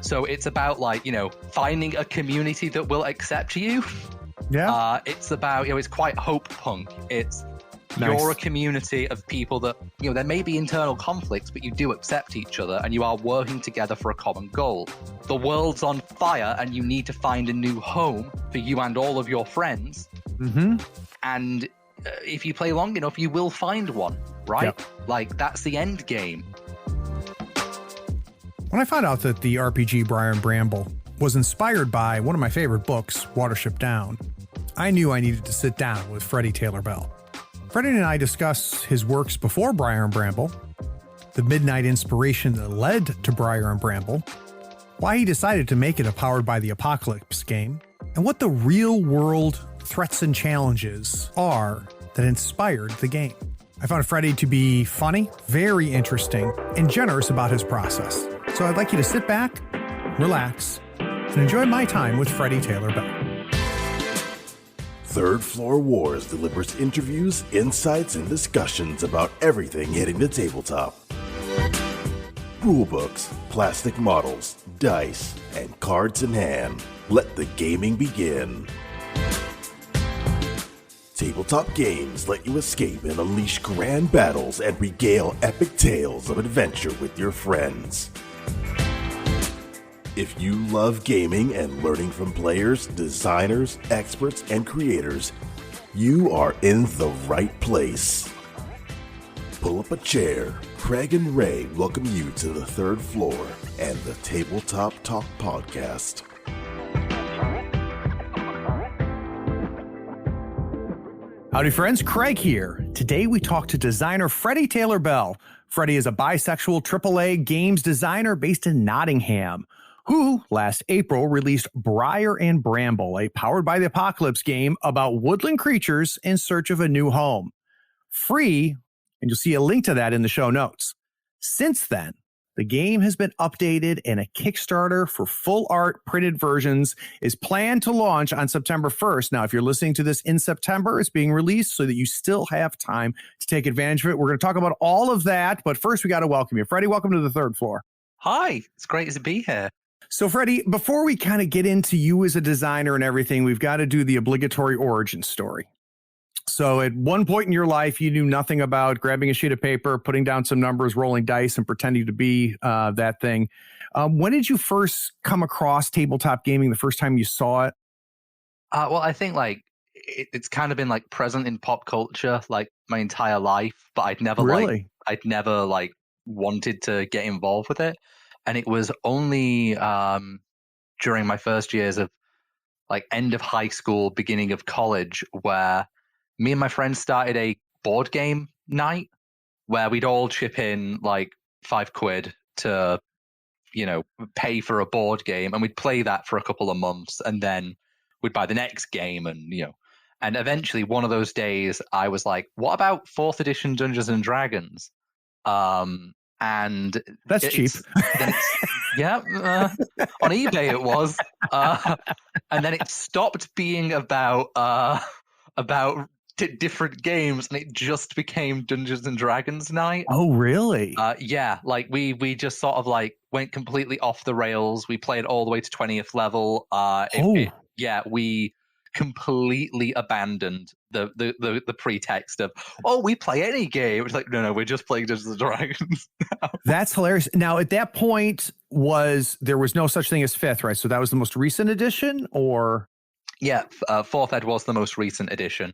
So it's about like, finding a community that will accept you. Yeah. It's about, it's quite hope punk. It's Nice. You're a community of people that, there may be internal conflicts, but you do accept each other and you are working together for a common goal. The world's on fire and you need to find a new home for you and all of your friends. Mm-hmm. And if you play long enough, you will find one, right? Yep. Like, that's the end game. When I found out that the RPG Briar and Bramble was inspired by one of my favorite books, Watership Down, I knew I needed to sit down with Freddie Taylor-Bell. Freddie and I discuss his works before Briar and Bramble, the midnight inspiration that led to Briar and Bramble, why he decided to make it a Powered by the Apocalypse game, and what the real-world threats and challenges are that inspired the game. I found Freddie to be funny, very interesting, and generous about his process. So I'd like you to sit back, relax, and enjoy my time with Freddie Taylor-Bell. Third Floor Wars delivers interviews, insights, and discussions about everything hitting the tabletop. Rulebooks, plastic models, dice, and cards in hand. Let the gaming begin. Tabletop games let you escape and unleash grand battles and regale epic tales of adventure with your friends. If you love gaming and learning from players, designers, experts, and creators, you are in the right place. Pull up a chair. Craig and Ray welcome you to the third floor and the Tabletop Talk podcast. Howdy friends, Craig here. Today we talk to designer Freddie Taylor-Bell. Freddie is a bisexual AAA games designer based in Nottingham, who last April released Briar and Bramble, a Powered by the Apocalypse game about woodland creatures in search of a new home. Free, and you'll see a link to that in the show notes. Since then, the game has been updated and a Kickstarter for full art printed versions is planned to launch on September 1st. Now, if you're listening to this in September, it's being released so that you still have time to take advantage of it. We're going to talk about all of that, but first we got to welcome you. Freddie, welcome to the third floor. Hi, it's great to be here. So, Freddie, before we kind of get into you as a designer and everything, we've got to do the obligatory origin story. So at one point in your life, you knew nothing about grabbing a sheet of paper, putting down some numbers, rolling dice, and pretending to be that thing. When did you first come across tabletop gaming, the first time you saw it? Well, I think it's kind of been like present in pop culture like my entire life, but I'd never wanted to get involved with it. And it was only during my first years of like end of high school, beginning of college, where me and my friends started a board game night where we'd all chip in like £5 to, pay for a board game, and we'd play that for a couple of months, and then we'd buy the next game, and and eventually one of those days I was like, what about 4th edition Dungeons and Dragons? And that's cheap. Yeah, on eBay it was, and then it stopped being about different games, and it just became Dungeons and Dragons night. Oh, really? Yeah, like we just sort of like went completely off the rails. We played all the way to 20th level. We completely abandoned the pretext of, we play any game. It's like, no, we're just playing Dungeons and Dragons now. That's hilarious. Now, at that point, there was no such thing as 5th, right? So that was the most recent edition, or? Yeah, 4th Ed was the most recent edition.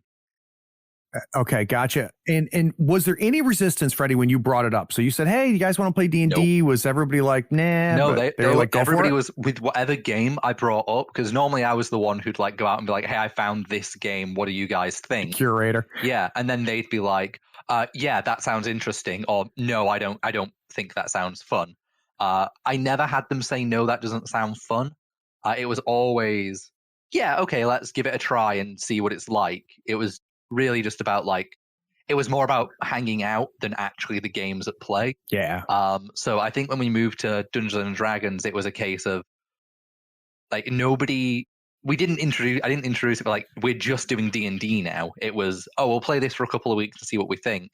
Okay, gotcha. And was there any resistance, Freddie, when you brought it up? So you said, hey, you guys want to play D&D? Nope. Was everybody like, nah? No, they were like, everybody was with whatever game I brought up, because normally I was the one who'd like go out and be like, hey, I found this game. What do you guys think? Curator. Yeah, and then they'd be like, yeah, that sounds interesting, or no, I don't think that sounds fun. I never had them say, no, that doesn't sound fun. It was always, yeah, okay, let's give it a try and see what it's like. It was really just about it was more about hanging out than actually the games at play. Yeah. So I think when we moved to Dungeons and Dragons, it was a case of like I didn't introduce it, but like, we're just doing D&D now. It was, we'll play this for a couple of weeks to see what we think.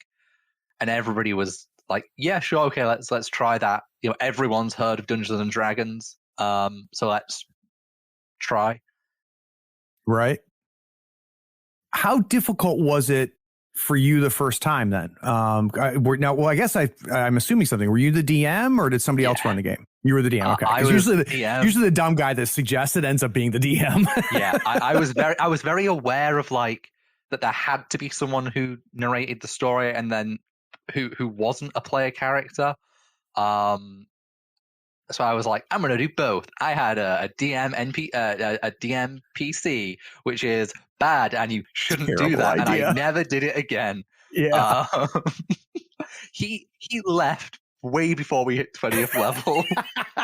And everybody was like, yeah, sure, okay, let's try that. Everyone's heard of Dungeons and Dragons. So let's try. Right. How difficult was it for you the first time then? I guess I'm assuming something. Were you the DM or did somebody else run the game? You were the DM. Okay. I was usually DM. Usually the dumb guy that suggests it ends up being the DM. Yeah. I was very aware of like that there had to be someone who narrated the story and then who wasn't a player character. So I was like, I'm going to do both. I had a DM PC, which is bad, and you shouldn't do that. Idea. And I never did it again. Yeah. He left way before we hit 20th level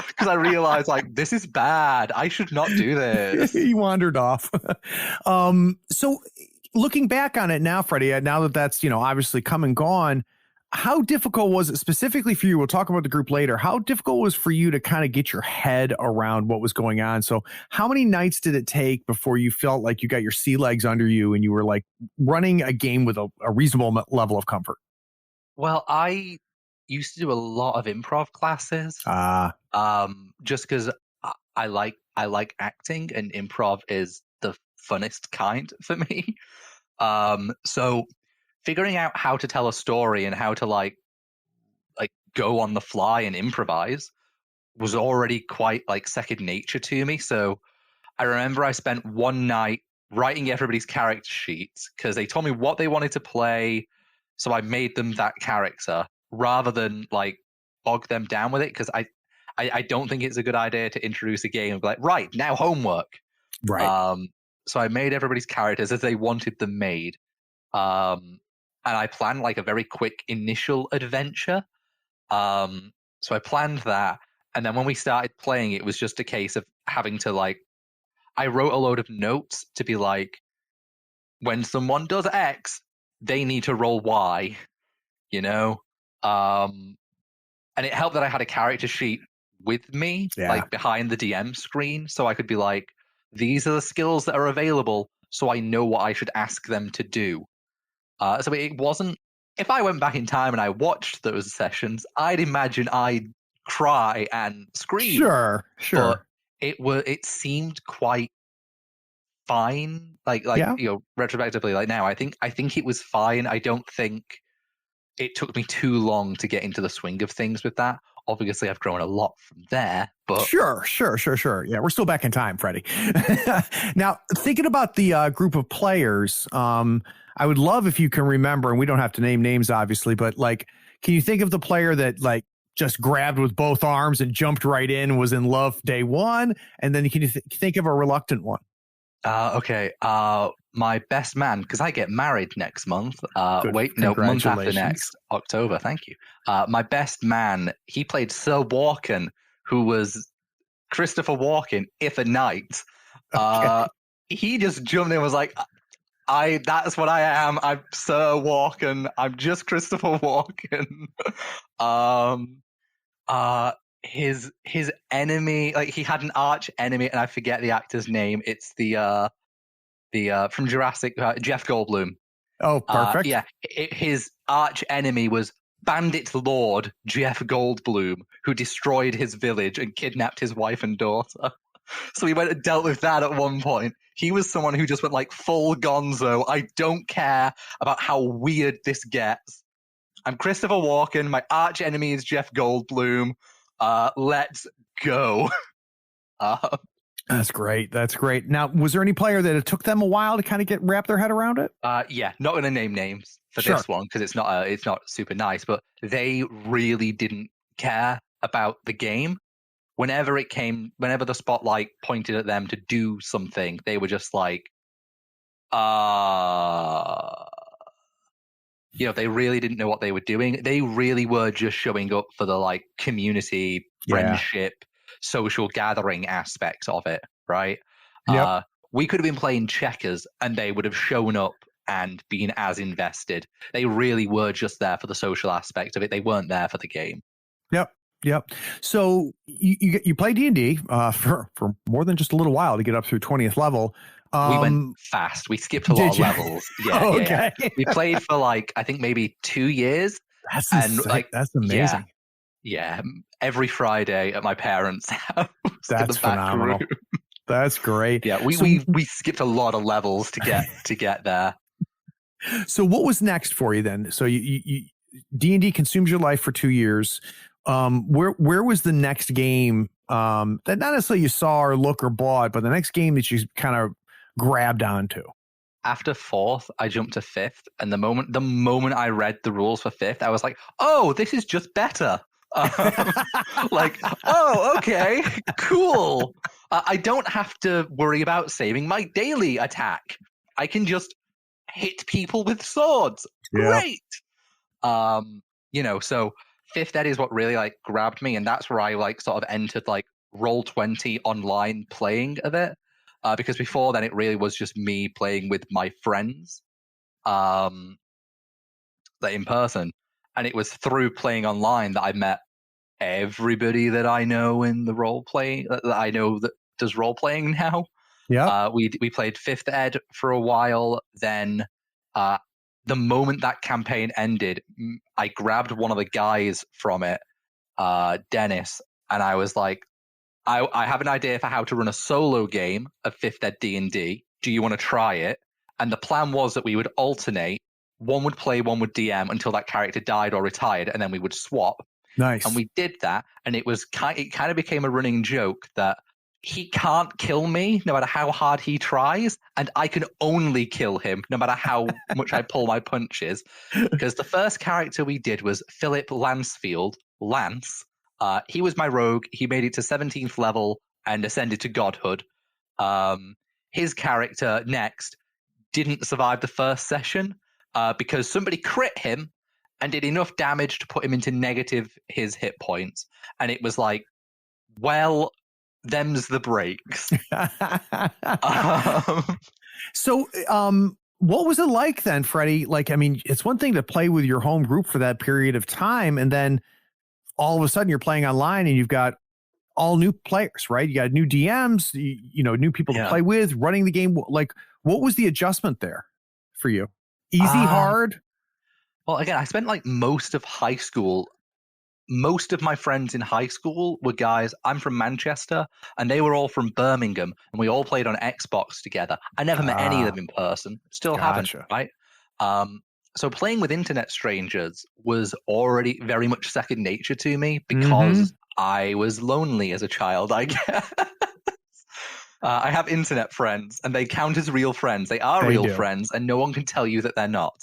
because I realized like this is bad. I should not do this. He wandered off. So looking back on it now, Freddie, now that that's obviously come and gone. How difficult was it specifically for you? We'll talk about the group later. How difficult was for you to kind of get your head around what was going on? So how many nights did it take before you felt like you got your sea legs under you and you were like running a game with a reasonable level of comfort? Well, I used to do a lot of improv classes. Just because I like acting and improv is the funnest kind for me. So figuring out how to tell a story and how to like go on the fly and improvise was already quite like second nature to me. So I remember I spent one night writing everybody's character sheets because they told me what they wanted to play. So I made them that character rather than like bog them down with it. Because I don't think it's a good idea to introduce a game and be like, right, now homework. Right. So I made everybody's characters as they wanted them made. And I planned like a very quick initial adventure. So I planned that. And then when we started playing, it was just a case of having to like, I wrote a load of notes to be like, when someone does X, they need to roll Y, And it helped that I had a character sheet with me, like behind the DM screen. So I could be like, these are the skills that are available. So I know what I should ask them to do. So it wasn't, if I went back in time and I watched those sessions, I'd imagine I'd cry and scream. Sure. But it seemed quite fine. Like retrospectively, like now, I think it was fine. I don't think it took me too long to get into the swing of things with that. Obviously, I've grown a lot from there, but sure. Yeah, we're still back in time, Freddie. Now, thinking about the group of players, I would love if you can remember, and we don't have to name names, obviously, but like, can you think of the player that like just grabbed with both arms and jumped right in and was in love day one? And then can you think of a reluctant one? Okay. My best man, because I get married next month. Month after next, October. Thank you. My best man, he played Sir Walken, who was Christopher Walken, if a knight. Okay. He just jumped in and was like, that's what I am. I'm Sir Walken. I'm just Christopher Walken. His enemy, like he had an arch enemy, and I forget the actor's name. It's the from Jurassic, Jeff Goldblum. Oh, perfect. His arch enemy was Bandit Lord Jeff Goldblum, who destroyed his village and kidnapped his wife and daughter. So he went and dealt with that at one point. He was someone who just went like full gonzo. I don't care about how weird this gets. I'm Christopher Walken. My arch enemy is Jeff Goldblum. Let's go. That's great. Now, was there any player that it took them a while to kind of wrap their head around it? Yeah, not going to name names for this one because it's not super nice, but they really didn't care about the game. Whenever the spotlight pointed at them to do something, they were just like, they really didn't know what they were doing. They really were just showing up for the like community, friendship, social gathering aspects of it, right? Yep. We could have been playing checkers and they would have shown up and been as invested. They really were just there for the social aspect of it. They weren't there for the game. Yep. So you play D&D for more than just a little while to get up through 20th level. We went fast. We skipped a lot of levels. Yeah, okay. Yeah. We played for like I think maybe 2 years. That's amazing. Yeah, every Friday at my parents' house. That's phenomenal. That's great. Yeah, So, we skipped a lot of levels to get there. So what was next for you then? So you D&D consumes your life for 2 years. Where was the next game that not necessarily you saw or look or bought, but the next game that you kind of grabbed onto? After 4th, I jumped to 5th, and the moment I read the rules for 5th, I was like, "Oh, this is just better." Like, oh, okay, cool. I don't have to worry about saving my daily attack. I can just hit people with swords. Great. So 5th ed is what really like grabbed me, and that's where I like sort of entered like Roll20 online playing of it. Because before then, it really was just me playing with my friends, in person, and it was through playing online that I met everybody that I know in the role playing that I know that does role playing now. Yeah. We played 5th ed for a while. Then, the moment that campaign ended, I grabbed one of the guys from it, Dennis, and I was like, I have an idea for how to run a solo game of 5th ed D&D. Do you want to try it? And the plan was that we would alternate. One would play, one would DM until that character died or retired, and then we would swap. Nice. And we did that, and it kind of became a running joke that he can't kill me no matter how hard he tries, and I can only kill him no matter how much I pull my punches. Because the first character we did was Philip Lansfield, Lance. He was my rogue. He made it to 17th level and ascended to godhood. His character next didn't survive the first session because somebody crit him and did enough damage to put him into negative his hit points. And it was like, well, them's the breaks. So, what was it like then, Freddie? Like, I mean, it's one thing to play with your home group for that period of time, and then all of a sudden you're playing online and you've got all new players, right? You got new DMs, new people to play with, running the game. Like, what was the adjustment there for you? Easy, hard? Well, again, I spent like most of high school. Most of my friends in high school were guys. I'm from Manchester, and they were all from Birmingham, and we all played on Xbox together. I never met any of them in person. Still haven't, right? So playing with internet strangers was already very much second nature to me because I was lonely as a child, I guess. I have internet friends, and they count as real friends. They are real friends, and no one can tell you that they're not.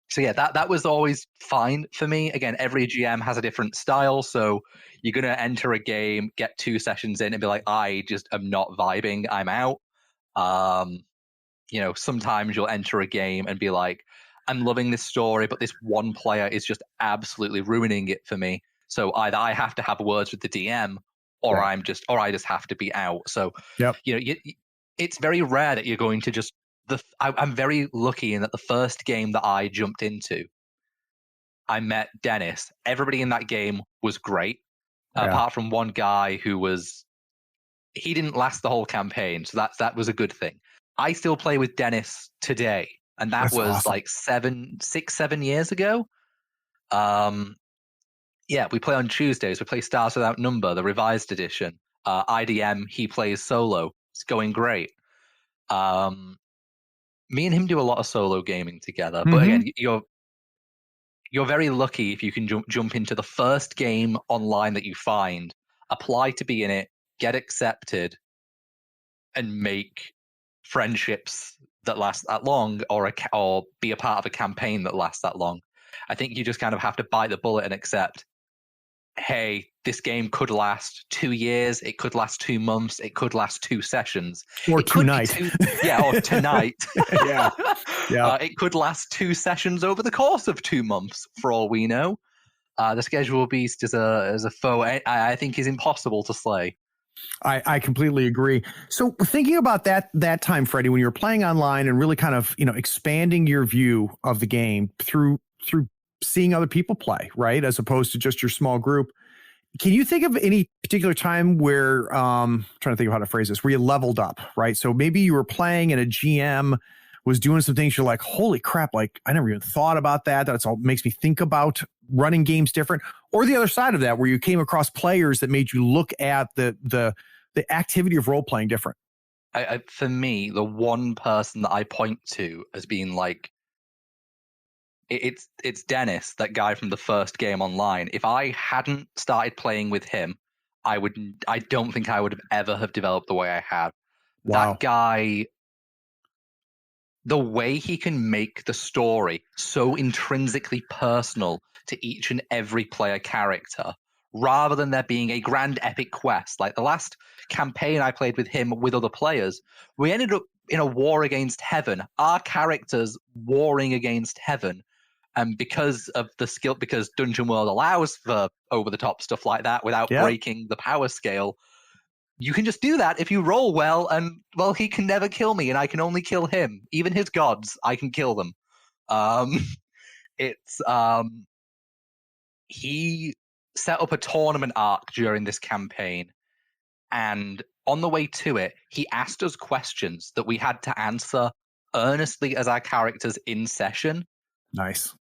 So yeah, that was always fine for me. Again, every GM has a different style, so you're going to enter a game, get 2 sessions in, and be like, I just am not vibing, I'm out. Sometimes you'll enter a game and be like, I'm loving this story, but this one player is just absolutely ruining it for me. So either I have to have words with the DM, or I just have to be out. So it's very rare that you're going to just. I'm very lucky in that the first game that I jumped into, I met Dennis. Everybody in that game was great, apart from one guy he didn't last the whole campaign, so that was a good thing. I still play with Dennis today, and that was awesome. Like 7 years ago. We play on Tuesdays. We play Stars Without Number, the revised edition. IDM, he plays solo. It's going great. Me and him do a lot of solo gaming together, but again, you're very lucky if you can jump into the first game online that you find, apply to be in it, get accepted, and make friendships that last that long, or be a part of a campaign that lasts that long. I think you just kind of have to bite the bullet and accept, hey, this game could last 2 years, it could last 2 months, it could last 2 sessions. Or tonight. Or tonight. Yeah. It could last 2 sessions over the course of 2 months, for all we know. The schedule beast is a foe I think is impossible to slay. I completely agree. So thinking about that time, Freddie, when you were playing online and really kind of, expanding your view of the game through seeing other people play, right? As opposed to just your small group. Can you think of any particular time where, trying to think of how to phrase this, where you leveled up, right? So maybe you were playing and a GM was doing some things you're like, holy crap, like I never even thought about that. That's all makes me think about running games different, or the other side of that, where you came across players that made you look at the activity of role playing different? For me, the one person that I point to as being like, it's Dennis, that guy from the first game online. If I hadn't started playing with him, I don't think I would have ever have developed the way I have. Wow. That guy, the way he can make the story so intrinsically personal to each and every player character, rather than there being a grand epic quest. Like the last campaign I played with him with other players, we ended up in a war against heaven, our characters warring against heaven. And because of the skill, because Dungeon World allows for over-the-top stuff like that without breaking the power scale, you can just do that if you roll well, and, well, he can never kill me, and I can only kill him. Even his gods, I can kill them. He set up a tournament arc during this campaign, and on the way to it, he asked us questions that we had to answer earnestly as our characters in session. Nice.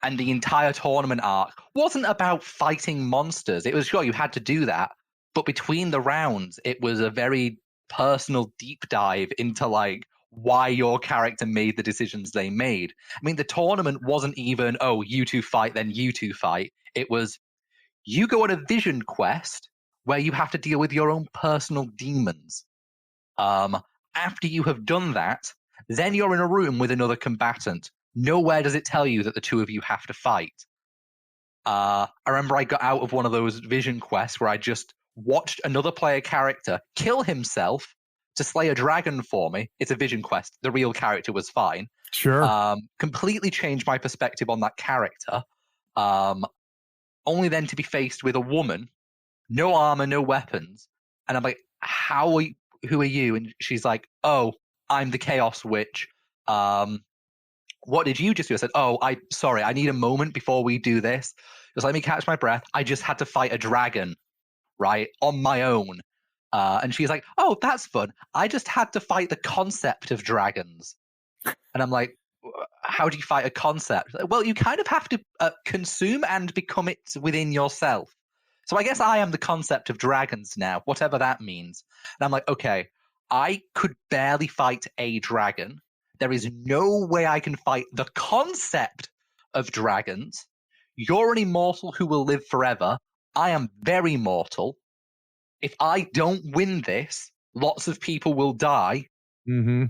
And the entire tournament arc wasn't about fighting monsters. It was, sure, you had to do that, but between the rounds, it was a very personal deep dive into like why your character made the decisions they made. I mean, the tournament wasn't even, oh, you two fight, then you two fight. It was, you go on a vision quest where you have to deal with your own personal demons. After you have done that, then you're in a room with another combatant. Nowhere does it tell you that the two of you have to fight. I remember I got out of one of those vision quests where I just watched another player character kill himself to slay a dragon for me. It's a vision quest. The real character was fine. Sure. Completely changed my perspective on that character. Only then to be faced with a woman, no armor, no weapons. And I'm like, who are you? And she's like, oh, I'm the Chaos Witch. What did you just do? I said, oh, sorry, I need a moment before we do this. Just let me catch my breath. I just had to fight a dragon, right, on my own. And she's like, oh, that's fun. I just had to fight the concept of dragons. And I'm like, how do you fight a concept? Well, you kind of have to consume and become it within yourself. So I guess I am the concept of dragons now, whatever that means. And I'm like, okay, I could barely fight a dragon. There is no way I can fight the concept of dragons. You're an immortal who will live forever. I am very mortal. If I don't win this, lots of people will die. Mm-hmm.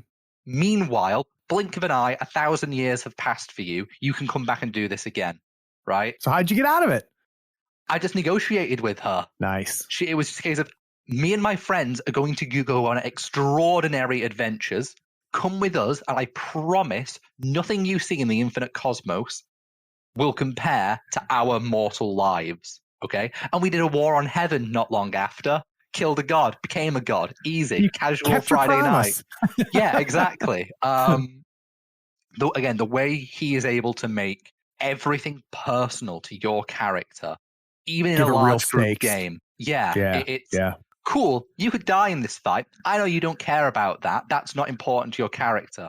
Meanwhile, blink of an eye, 1,000 years have passed for you. You can come back and do this again, right? So how'd you get out of it? I just negotiated with her. Nice. It was just a case of, me and my friends are going to go on extraordinary adventures. Come with us, and I promise nothing you see in the infinite cosmos will compare to our mortal lives. Okay? And we did a war on heaven not long after. Killed a god, became a god. Easy. You casual Friday night. Yeah, exactly. Again, the way he is able to make everything personal to your character, even in a large group game. It's cool. You could die in this fight. I know you don't care about that. That's not important to your character.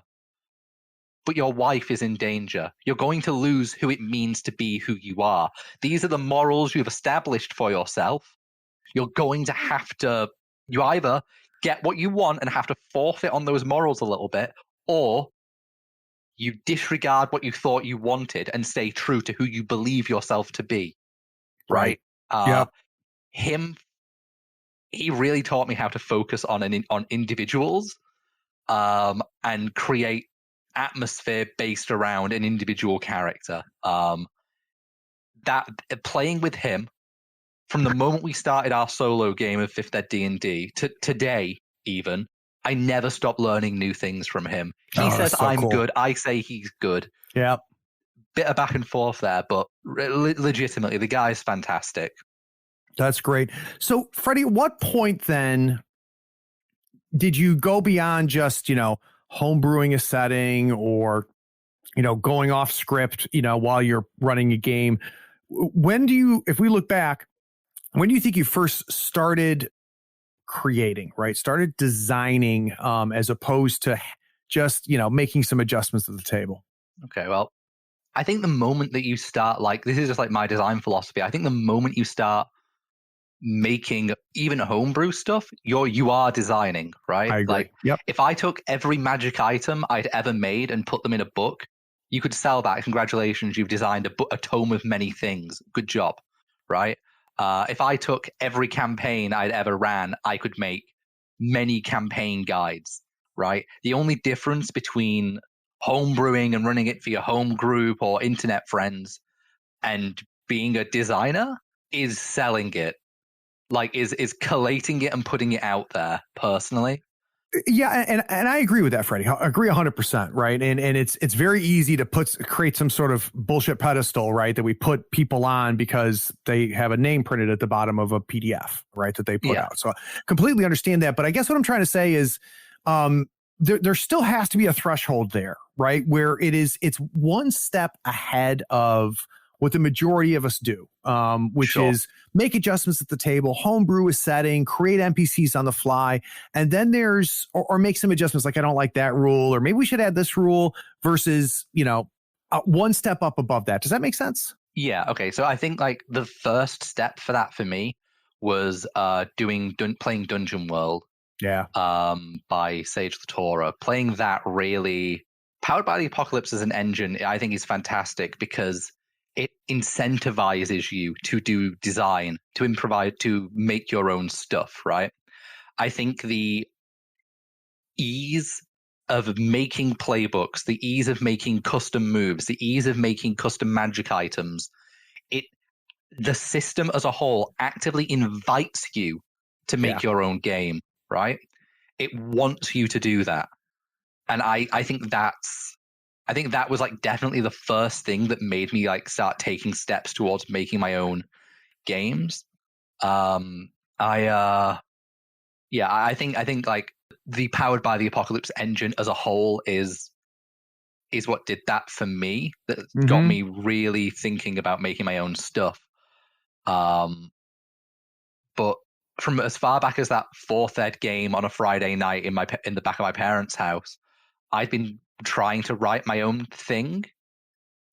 But your wife is in danger. You're going to lose who it means to be who you are. These are the morals you've established for yourself. You're going to have to, you either get what you want and have to forfeit on those morals a little bit, or you disregard what you thought you wanted and stay true to who you believe yourself to be. Right? He really taught me how to focus on individuals and create atmosphere based around an individual character. That playing with him from the moment we started our solo game of 5th Ed D&D to today, even, I never stop learning new things from him. He says so I'm good. I say he's good. Yeah. Bit of back and forth there, but legitimately, the guy's fantastic. That's great. So, Freddie, at what point then did you go beyond just, homebrewing a setting or, going off script, while you're running a game? When do you, if we look back, when do you think you first started creating, right? Started designing, as opposed to just, making some adjustments to the table? Okay, well, I think the moment that you start, like, this is just like my design philosophy. I think the moment you start making even homebrew stuff, you are designing, right? I agree. Like, Yep. if I took every magic item I'd ever made and put them in a book, you could sell that. Congratulations, you've designed a tome of many things. Good job, right? If I took every campaign I'd ever ran, I could make many campaign guides, right? The only difference between homebrewing and running it for your home group or internet friends and being a designer is selling it, like is collating it and putting it out there personally. Yeah, and I agree with that, Freddie. I agree 100%, right? And it's very easy to create some sort of bullshit pedestal, right? That we put people on because they have a name printed at the bottom of a PDF, right? That they put out. So I completely understand that. But I guess what I'm trying to say is there still has to be a threshold there, right? Where it's one step ahead of what the majority of us do, which is make adjustments at the table, homebrew a setting, create NPCs on the fly, and then or make some adjustments like I don't like that rule, or maybe we should add this rule versus, one step up above that. Does that make sense? Yeah. Okay. So I think like the first step for that for me was playing Dungeon World. Yeah. By Sage the Torah. Playing that really, Powered by the Apocalypse as an engine, I think is fantastic because it incentivizes you to do design, to improvise, to make your own stuff, right? I think the ease of making playbooks, the ease of making custom moves, the ease of making custom magic items, the system as a whole actively invites you to make your own game, right? It wants you to do that. And I think that was like definitely the first thing that made me like start taking steps towards making my own games. I think like the Powered by the Apocalypse engine as a whole is what did that for me. That got me really thinking about making my own stuff. But from as far back as that 4th ed game on a Friday night in the back of my parents' house, I'd been trying to write my own thing,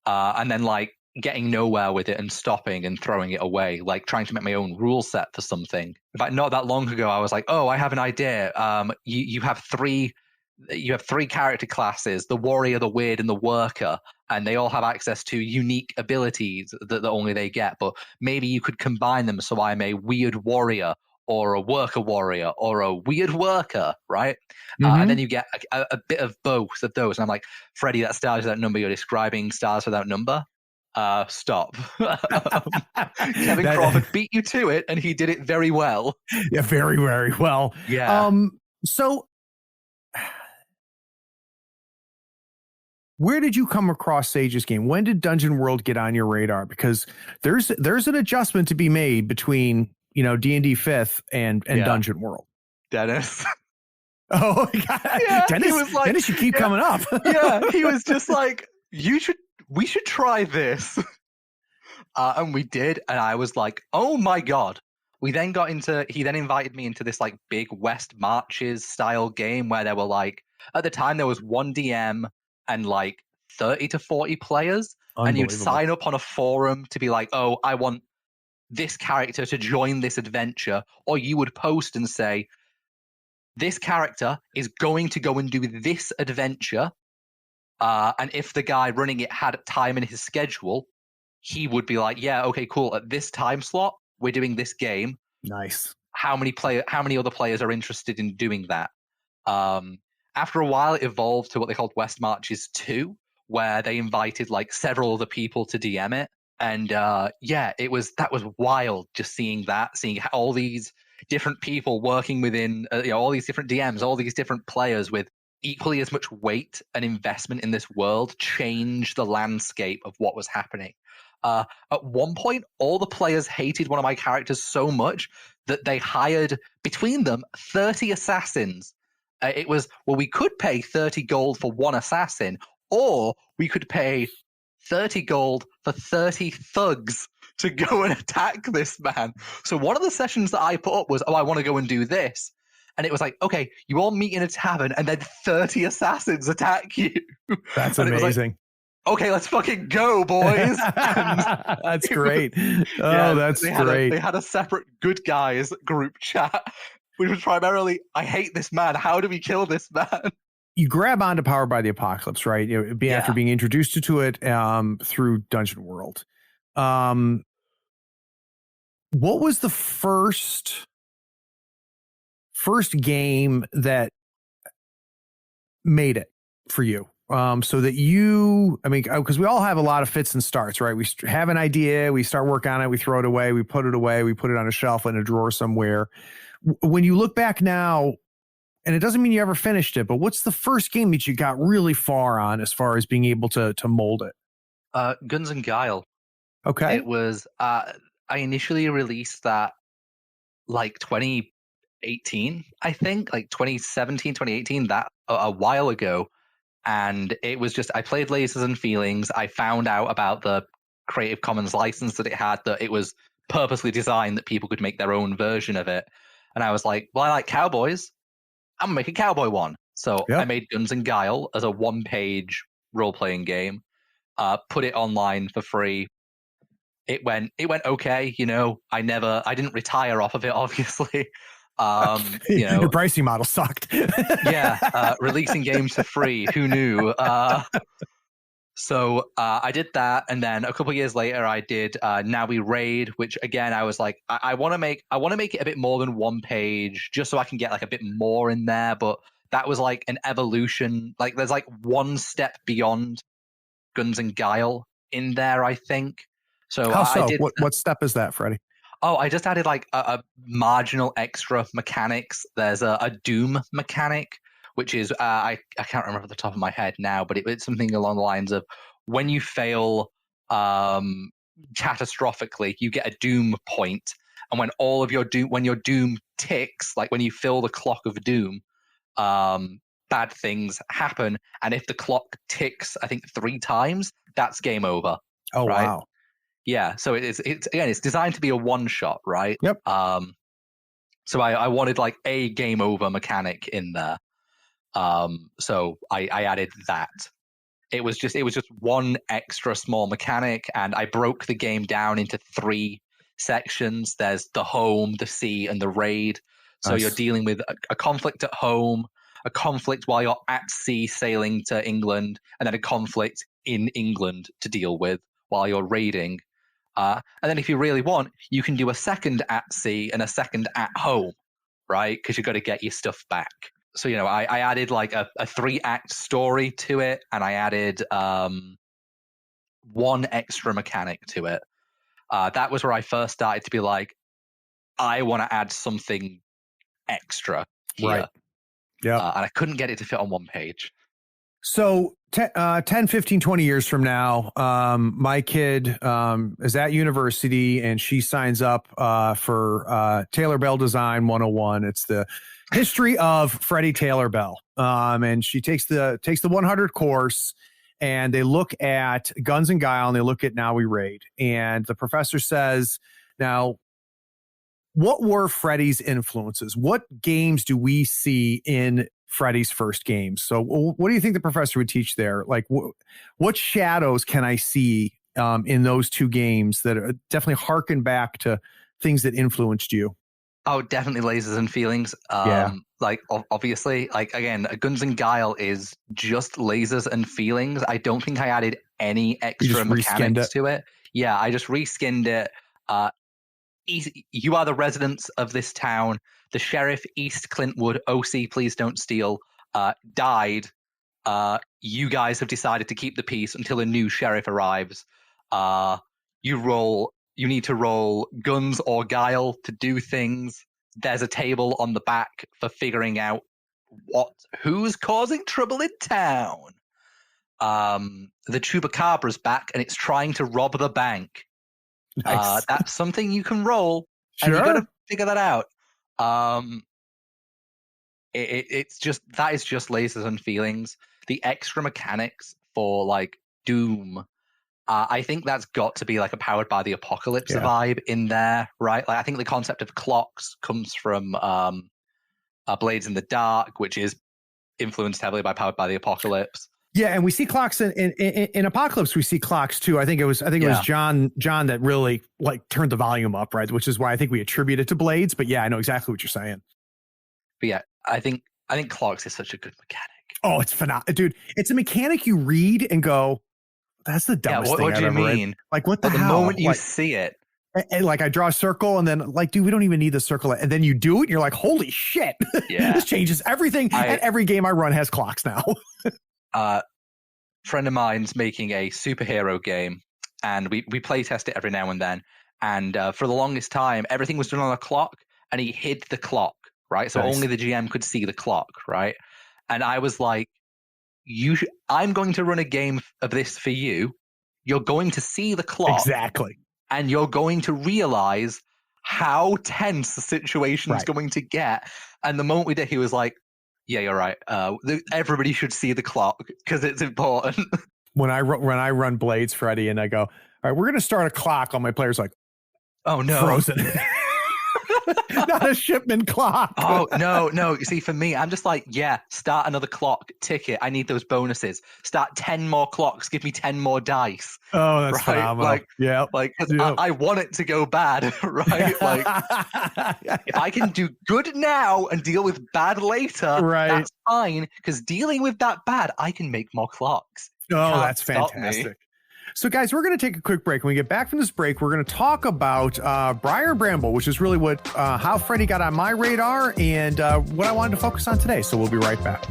and then like getting nowhere with it and stopping and throwing it away, like trying to make my own rule set for something. In fact, not that long ago, I was like, oh, I have an idea. You have three character classes: the warrior, the weird, and the worker, and they all have access to unique abilities that only they get. But maybe you could combine them, so I'm a weird warrior or a worker warrior or a weird worker, right? And then you get a bit of both of those. And I'm like, Freddie, that stars without number, you're describing stars without number. Stop. Kevin Crawford beat you to it, and he did it very well. Yeah, very, very well. Yeah. So where did you come across Sage's game? When did Dungeon World get on your radar? Because there's an adjustment to be made between D&D 5th and Dungeon World. Dennis. Oh my God. Yeah, Dennis was like, Dennis, you keep coming up. Yeah, he was just like, we should try this. And we did, and I was like, oh my God. He then invited me into this like big West Marches style game where there were like, at the time there was one DM and like 30 to 40 players, and you'd sign up on a forum to be like, oh, I want this character to join this adventure, or you would post and say, this character is going to go and do this adventure, and if the guy running it had time in his schedule, he would be like, yeah, okay, cool, at this time slot we're doing this game. Nice. How many other players are interested in doing that? After a while it evolved to what they called West Marches 2, where they invited like several other people to DM it. And that was wild, just seeing all these different people working within all these different DMs, all these different players with equally as much weight and investment in this world change the landscape of what was happening. At one point, all the players hated one of my characters so much that they hired between them 30 assassins. It was, well, we could pay 30 gold for one assassin, or we could pay 30 gold for 30 thugs to go and attack this man. So one of the sessions that I put up was, I want to go and do this. And it was like, okay, you all meet in a tavern and then 30 assassins attack you. That's amazing. okay, let's fucking go, boys. That's great. Yeah, That's great. They had a separate good guys group chat, which was primarily, I hate this man. How do we kill this man? You grab onto Powered by the Apocalypse, right? After being introduced to it through Dungeon World. What was the first game that made it for you? So that because we all have a lot of fits and starts, right? We have an idea, we start work on it, we throw it away, we put it on a shelf in a drawer somewhere. When you look back now, and it doesn't mean you ever finished it, but what's the first game that you got really far on as far as being able to mold it? Guns and Guile. Okay. It was, I initially released that like 2018, I think, like 2017, 2018, that a while ago. And it was just, I played Lasers and Feelings. I found out about the Creative Commons license that it had, that it was purposely designed that people could make their own version of it. And I was like, well, I like cowboys. I'm going to make a cowboy one. So I made Guns and Guile as a one-page role-playing game, put it online for free. It went okay, I didn't retire off of it, obviously. Your pricing model sucked. Releasing games for free, who knew? So I did that, and then a couple of years later, I did Now We Raid, which again I was like, I want to make it a bit more than one page, just so I can get like a bit more in there. But that was like an evolution. Like there's like one step beyond Guns and Guile in there, I think. So how so? What step is that, Freddie? Oh, I just added like a marginal extra mechanics. There's a Doom mechanic, which is, I can't remember off the top of my head now, but it's something along the lines of when you fail catastrophically, you get a Doom point. And when your Doom ticks, like when you fill the clock of Doom, bad things happen. And if the clock ticks, I think 3 times, that's game over. Oh, right? Wow. Yeah, so it's designed to be a one shot, right? Yep. So I wanted like a game over mechanic in there. So I added that. It was just one extra small mechanic, and I broke the game down into 3 sections. There's the home, the sea, and the raid. So Nice. You're dealing with a conflict at home, a conflict while you're at sea sailing to England, and then a conflict in England to deal with while you're raiding. And then if you really want, you can do a second at sea and a second at home, right? Because you've got to get your stuff back. So, I added like a 3-act story to it, and I added 1 extra mechanic to it. That was where I first started to be like, I want to add something extra here. Right. Yeah. And I couldn't get it to fit on one page. So 10, 15, 20 years from now, my kid is at university, and she signs up for Taylor-Bell Design 101. It's the history of Freddie Taylor-Bell. And she takes the 100 course, and they look at Guns and Guile, and they look at Now We Raid. And the professor says, now, what were Freddie's influences? What games do we see in Freddie's first games? So what do you think the professor would teach there? Like what shadows can I see in those 2 games that are definitely harken back to things that influenced you? Oh, definitely Lasers and Feelings. Like obviously, like again, Guns and Guile is just lasers and feelings. I don't think I added any extra mechanics to it. Yeah, I just reskinned it. You are the residents of this town. The sheriff, East Clintwood, OC, please don't steal, died. You guys have decided to keep the peace until a new sheriff arrives. You need to roll guns or guile to do things. There's a table on the back for figuring out who's causing trouble in town. The Chupacabra's back, and it's trying to rob the bank. Nice. That's something you can roll, Sure. and you got to figure that out. It's just that is just Lasers and Feelings. The extra mechanics for like Doom, I think that's got to be like a Powered by the Apocalypse vibe in there, right? Like I think the concept of clocks comes from Blades in the Dark, which is influenced heavily by Powered by the Apocalypse. Yeah, and we see clocks in Apocalypse. We see clocks too. I think it was John that really like turned the volume up, right? Which is why I think we attribute it to Blades. But yeah, I know exactly what you're saying. But yeah, I think clocks is such a good mechanic. Oh, it's phenomenal, dude. It's a mechanic you read and go, "That's the dumbest thing I've ever read." Like, what the hell? The moment you see it. And like I draw a circle and then like, dude, we don't even need the circle. And then you do it and you're like, holy shit. Yeah. This changes everything. And every game I run has clocks now. Friend of mine's making a superhero game and we play test it every now and then. And for the longest time, everything was done on a clock and he hid the clock, right? So only the GM could see the clock, right? And I was like, I'm going to run a game of this for you. You're going to see the clock. Exactly. And you're going to realize how tense the situation is going to get. And the moment we did, he was like, yeah, you're right. Everybody should see the clock because it's important. When I run Blades, Freddie, and I go, all right, we're going to start a clock on my players like, oh, no. Frozen. Not a shipment clock. Oh, no. You see, for me, I'm just like, yeah, start another clock, ticket. I need those bonuses. Start 10 more clocks. Give me 10 more dice. Oh, that's phenomenal. Like, I want it to go bad, right? Like, if I can do good now and deal with bad later, that's fine. Because dealing with that bad, I can make more clocks. Oh, that's fantastic. So, guys, we're going to take a quick break. When we get back from this break, we're going to talk about Briar and Bramble, which is really what how Freddie got on my radar and what I wanted to focus on today. So we'll be right back.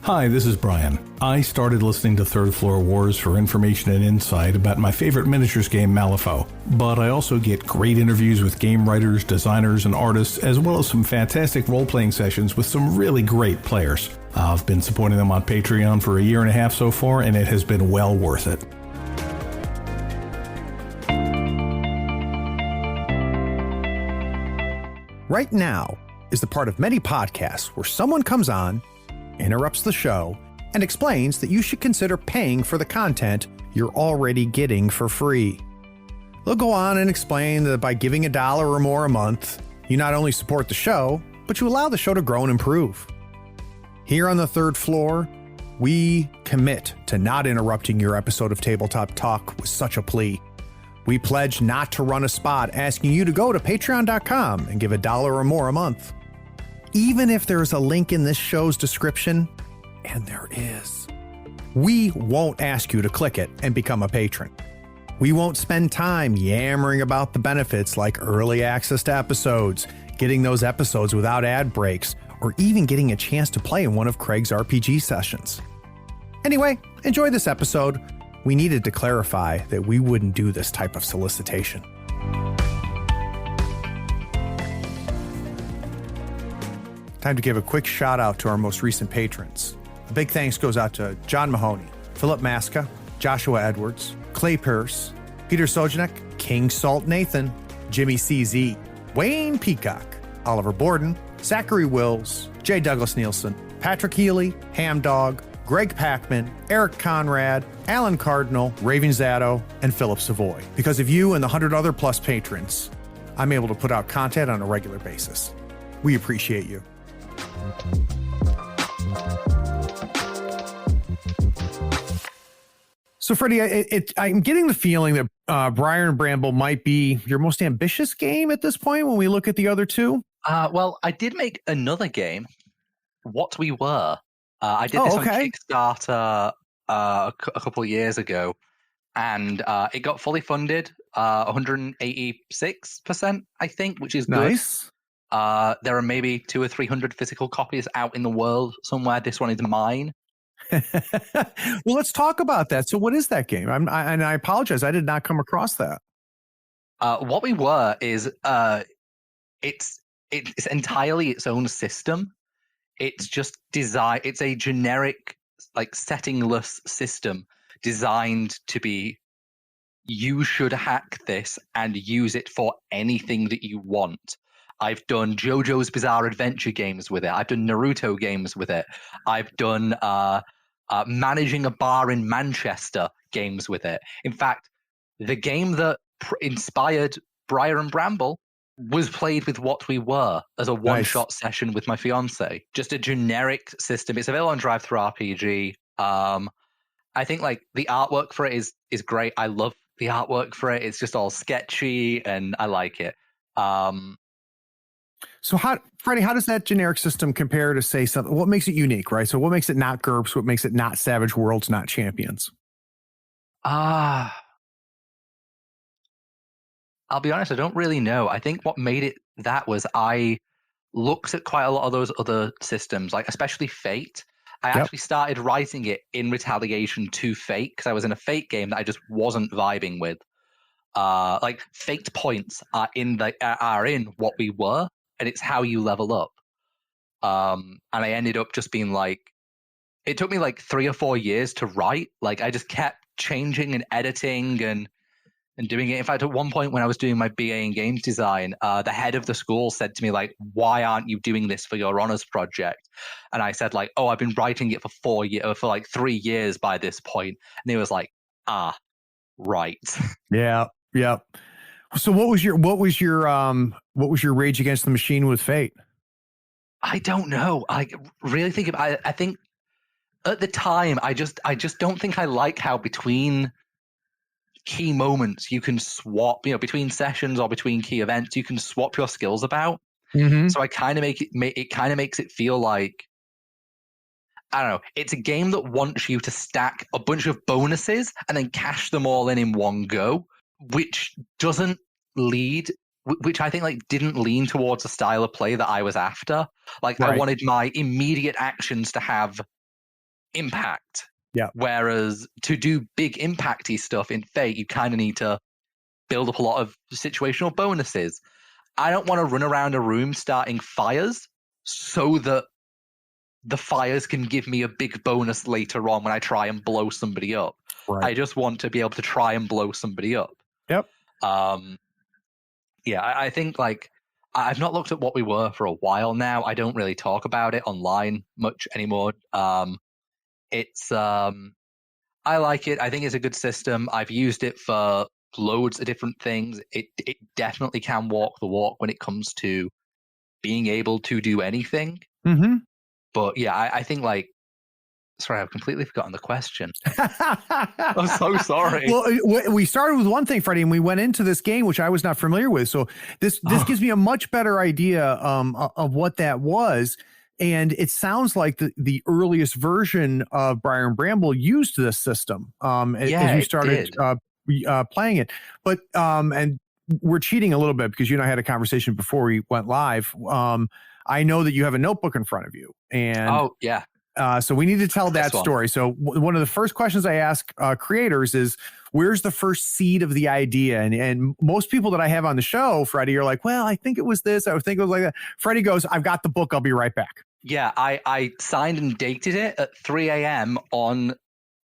Hi, this is Brian. I started listening to Third Floor Wars for information and insight about my favorite miniatures game, Malifaux. But I also get great interviews with game writers, designers, and artists, as well as some fantastic role-playing sessions with some really great players. I've been supporting them on Patreon for 1.5 years so far, and it has been well worth it. Right Now is the part of many podcasts where someone comes on, interrupts the show, and explains that you should consider paying for the content you're already getting for free. They'll go on and explain that by giving $1 or more a month, you not only support the show, but you allow the show to grow and improve. Here on the third floor, we commit to not interrupting your episode of Tabletop Talk with such a plea. We pledge not to run a spot asking you to go to patreon.com and give $1 or more a month. Even if there's a link in this show's description, and there is, we won't ask you to click it and become a patron. We won't spend time yammering about the benefits like early access to episodes, getting those episodes without ad breaks, or even getting a chance to play in one of Craig's RPG sessions. Anyway, enjoy this episode. We needed to clarify that we wouldn't do this type of solicitation. Time to give a quick shout out to our most recent patrons. A big thanks goes out to John Mahoney, Philip Maska, Joshua Edwards, Clay Pierce, Peter Sojanek, King Salt Nathan, Jimmy CZ, Wayne Peacock, Oliver Borden, Zachary Wills, J. Douglas Nielsen, Patrick Healy, Ham Dog, Greg Packman, Eric Conrad, Alan Cardinal, Raven Zato, and Philip Savoy. Because of you and the 100 other plus patrons, I'm able to put out content on a regular basis. We appreciate you. So, Freddie, I'm getting the feeling that Briar and Bramble might be your most ambitious game at this point when we look at the other two. Well, I did make another game, What We Were. I did this on Kickstarter a couple of years ago, and it got fully funded, 186%, I think, which is good. Nice. There are maybe 200 or 300 physical copies out in the world somewhere. This one is mine. Well, let's talk about that. So what is that game? And I apologize, I did not come across that. What We Were is it's entirely its own system. It's just design. It's a generic, like, settingless system designed to be, you should hack this and use it for anything that you want. I've done JoJo's Bizarre Adventure games with it. I've done Naruto games with it. I've done managing a bar in Manchester games with it. In fact, the game that inspired Briar and Bramble was played with What We Were as a one-shot session with my fiance. Just a generic system. It's available on Drive-Thru RPG. I think like the artwork for it is great. I love the artwork for it. It's just all sketchy and I like it. So Freddie, how does that generic system compare to, say, something? What makes it unique, right? So what makes it not GURPS? What makes it not Savage Worlds, not Champions? I'll be honest, I don't really know. I think what made it that was I looked at quite a lot of those other systems, like especially Fate. I actually started writing it in retaliation to Fate because I was in a Fate game that I just wasn't vibing with. Like Fate points are in What We Were, and it's how you level up. And I ended up just being like, it took me like 3 or 4 years to write. Like I just kept changing and editing and doing it. In fact, at one point when I was doing my BA in games design, the head of the school said to me, like, why aren't you doing this for your honors project? And I said, like, oh, I've been writing it for 3 years by this point. And he was like, right. Yeah. So what was your rage against the machine with Fate? I don't know. I really think I think at the time I just don't think I like how between key moments you can swap, between sessions or between key events you can swap your skills about. So I kind of makes it feel like, I don't know, it's a game that wants you to stack a bunch of bonuses and then cash them all in one go, which I think like didn't lean towards a style of play that I was after. Like I wanted my immediate actions to have impact. Yeah. Whereas to do big impacty stuff in Fate, you kind of need to build up a lot of situational bonuses. I don't want to run around a room starting fires so that the fires can give me a big bonus later on when I try and blow somebody up. Right. I just want to be able to try and blow somebody up. Yep. Yeah, I think like I've not looked at What We Were for a while now. I don't really talk about it online much anymore. It's I like it. I think it's a good system. I've used it for loads of different things. It definitely can walk the walk when it comes to being able to do anything. But yeah, I think like, sorry, I've completely forgotten the question. I'm so sorry. Well, we started with one thing, Freddie, and we went into this game, which I was not familiar with. So this gives me a much better idea of what that was. And it sounds like the earliest version of Briar and Bramble used this system as you started playing it. But and we're cheating a little bit because you and I had a conversation before we went live. I know that you have a notebook in front of you. And so we need to tell that story. So one of the first questions I ask creators is, where's the first seed of the idea? And most people that I have on the show, Freddie, are like, well, I think it was this. I think it was like that. Freddie goes, I've got the book. I'll be right back. Yeah, I signed and dated it at 3 a.m. on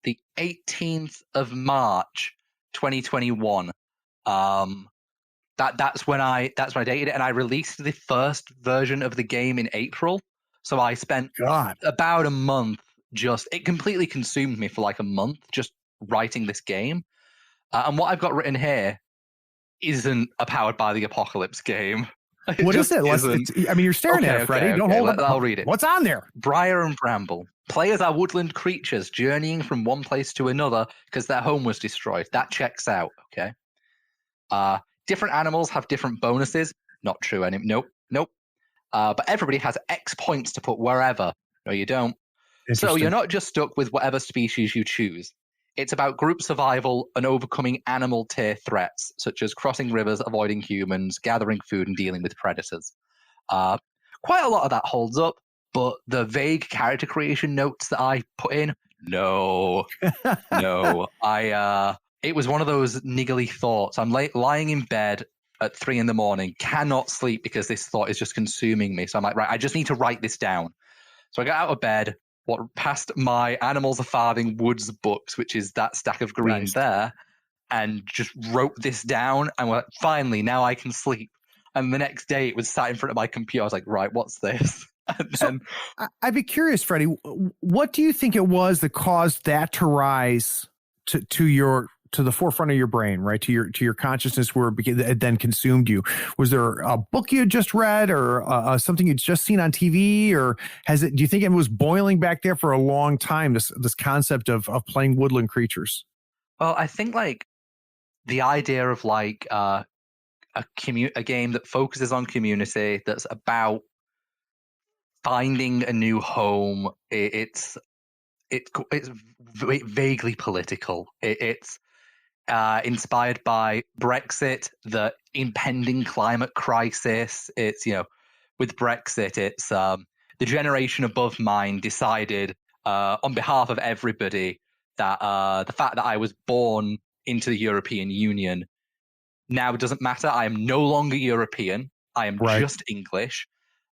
the 18th of March, 2021. That's when I dated it, and I released the first version of the game in April. So I spent about a month it completely consumed me for like a month just writing this game. And what I've got written here isn't a Powered by the Apocalypse game. What is it? I mean, you're staring at it, Freddie. Don't hold it. I'll read it. What's on there? Briar and Bramble. Players are woodland creatures journeying from one place to another because their home was destroyed. That checks out, okay? Different animals have different bonuses. Not true. Nope. But everybody has X points to put wherever. No, you don't. So you're not just stuck with whatever species you choose. It's about group survival and overcoming animal tier threats, such as crossing rivers, avoiding humans, gathering food, and dealing with predators. Quite a lot of that holds up, but the vague character creation notes that I put in, no. It was one of those niggly thoughts. I'm lying in bed at 3 a.m, cannot sleep because this thought is just consuming me. So I'm like, right, I just need to write this down. So I got out of bed, past my Animals a Farthing Woods books, which is that stack of greens there, and just wrote this down. And we're like, finally, now I can sleep. And the next day it was sat in front of my computer. I was like, right, what's this? And then, I'd be curious, Freddie, what do you think it was that caused that to rise to your the forefront of your brain, right? To your consciousness, where it then consumed you. Was there a book you had just read, or something you'd just seen on TV, or do you think it was boiling back there for a long time? This concept of playing woodland creatures. Well, I think like the idea of like a game that focuses on community, that's about finding a new home. It's vaguely political. It's inspired by Brexit, the impending climate crisis. It's, with Brexit, it's the generation above mine decided on behalf of everybody that the fact that I was born into the European Union now doesn't matter. I am no longer European. I am just English.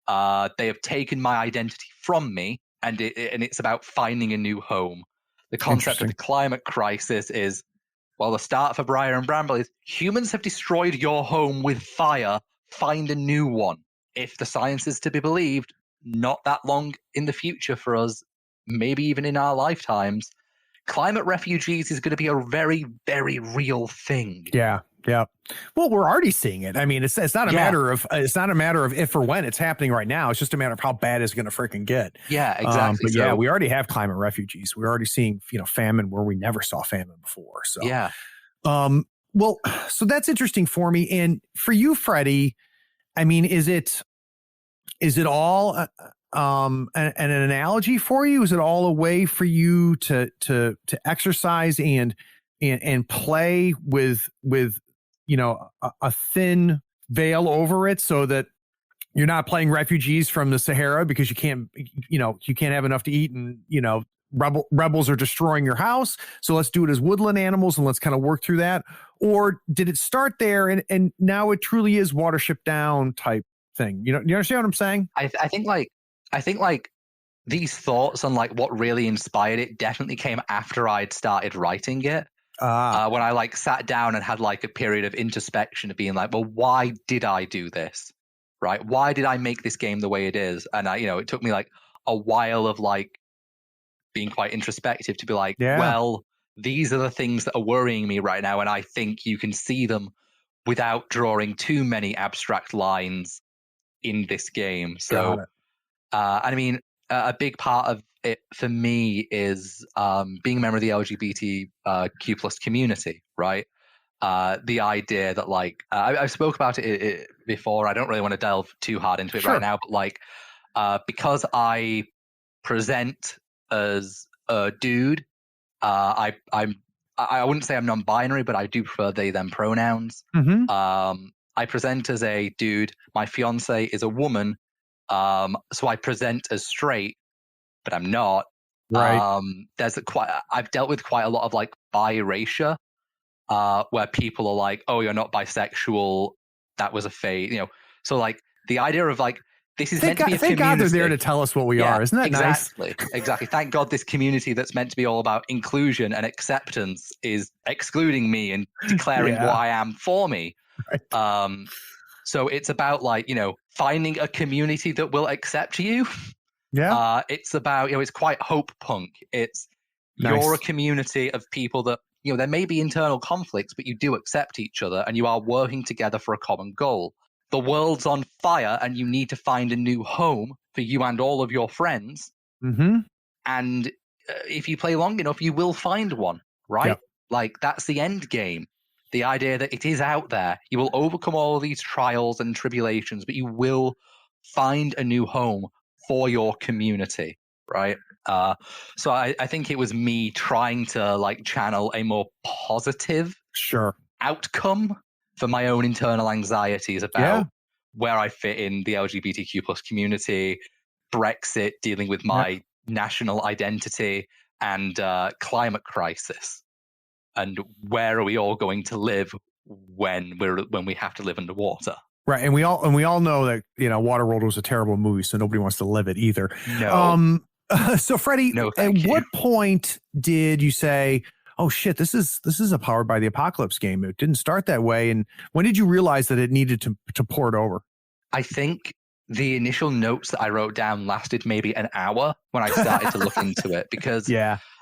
They have taken my identity from me, and it's about finding a new home. The concept of the climate crisis is, well, the start for Briar and Bramble is humans have destroyed your home with fire. Find a new one. If the science is to be believed, not that long in the future for us, maybe even in our lifetimes, climate refugees is going to be a very, very real thing. Yeah. Yeah. Well, we're already seeing it. I mean, it's not a matter of if or when. It's happening right now. It's just a matter of how bad it's going to freaking get. Yeah, exactly. But yeah, we already have climate refugees. We're already seeing, famine where we never saw famine before. So yeah. Well, so that's interesting for me. And for you, Freddie, I mean, is it all an analogy for you? Is it all a way for you to exercise and play with a thin veil over it, so that you're not playing refugees from the Sahara because you can't have enough to eat, and rebels are destroying your house, so let's do it as woodland animals and let's kind of work through that? Or did it start there and now it truly is Watership Down type thing? You understand what I'm saying? I think these thoughts on like what really inspired it definitely came after I'd started writing it. When I like sat down and had like a period of introspection of being like, well, why did I do this? Right? Why did I make this game the way it is? And it took me like a while of like being quite introspective to be like, well, these are the things that are worrying me right now. And I think you can see them without drawing too many abstract lines in this game. So, I mean, a big part of it for me is being a member of the LGBTQ plus community, right? The idea that like I've spoke about it before. I don't really want to delve too hard into it right now, but like because I present as a dude, I wouldn't say I'm non-binary, but I do prefer they them pronouns. I present as a dude. My fiance is a woman, so I present as straight, but I'm not. Right. I've dealt with quite a lot of like bi-erasure, where people are like, "Oh, you're not bisexual. That was a phase." So like the idea of like this is meant to be a community. Thank God they're there to tell us what we are. Isn't that nice? Exactly. Thank God this community that's meant to be all about inclusion and acceptance is excluding me and declaring what I am for me. Right. So it's about like finding a community that will accept you. Yeah. It's about it's quite hope punk. It's you're a community of people that there may be internal conflicts, but you do accept each other and you are working together for a common goal. The world's on fire and you need to find a new home for you and all of your friends. And if you play long enough, you will find one, right? Yep. Like that's the end game. The idea that it is out there. You will overcome all of these trials and tribulations, but you will find a new home for your community, right? So I think it was me trying to like channel a more positive outcome for my own internal anxieties about where I fit in the LGBTQ plus community, Brexit, dealing with my national identity, and climate crisis. And where are we all going to live when we have to live underwater? Right, and we all know that Waterworld was a terrible movie, so nobody wants to live it either. No. So Freddie, at what point did you say, "Oh shit, this is a Powered by the Apocalypse game"? It didn't start that way, and when did you realize that it needed to port over? I think the initial notes that I wrote down lasted maybe an hour when I started to look into it, because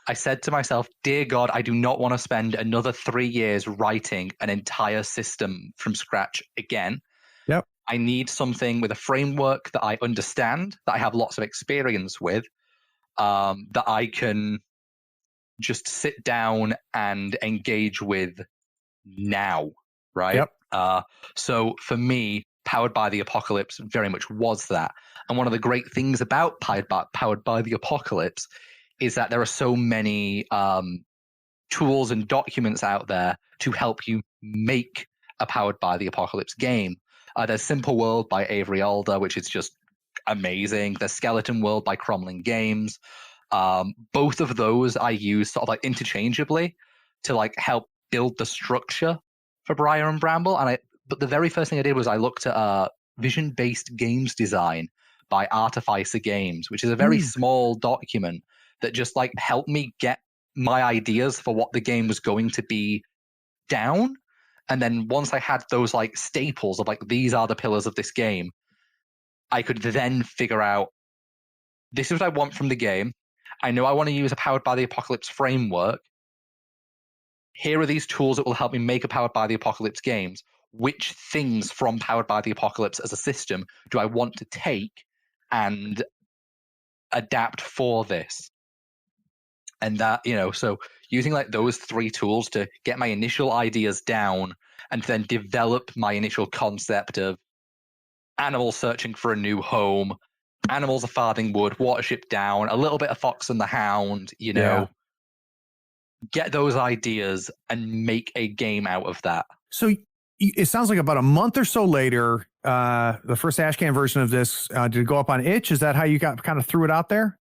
I said to myself, dear God, I do not want to spend another 3 years writing an entire system from scratch again. Yep. I need something with a framework that I understand, that I have lots of experience with, that I can just sit down and engage with now, right? Yep. So for me, Powered by the Apocalypse very much was that. And one of the great things about Powered by the Apocalypse is that there are so many tools and documents out there to help you make a Powered by the Apocalypse game. There's Simple World by Avery Alder, which is just amazing. There's Skeleton World by Cromlin Games. Both of those I use sort of like interchangeably to like help build the structure for Briar and Bramble. But the very first thing I did was I looked at Vision-Based Games Design by Artificer Games, which is a very small document that just like helped me get my ideas for what the game was going to be down. And then once I had those like staples of like, these are the pillars of this game, I could then figure out, this is what I want from the game. I know I want to use a Powered by the Apocalypse framework. Here are these tools that will help me make a Powered by the Apocalypse games. Which things from Powered by the Apocalypse as a system do I want to take and adapt for this? And that, so using like those 3 tools to get my initial ideas down and then develop my initial concept of animals searching for a new home, Animals of Farthing Wood, Watership Down, a little bit of Fox and the Hound, get those ideas and make a game out of that. So it sounds like about a month or so later, the first Ashcan version of this, did it go up on itch? Is that how you kind of threw it out there?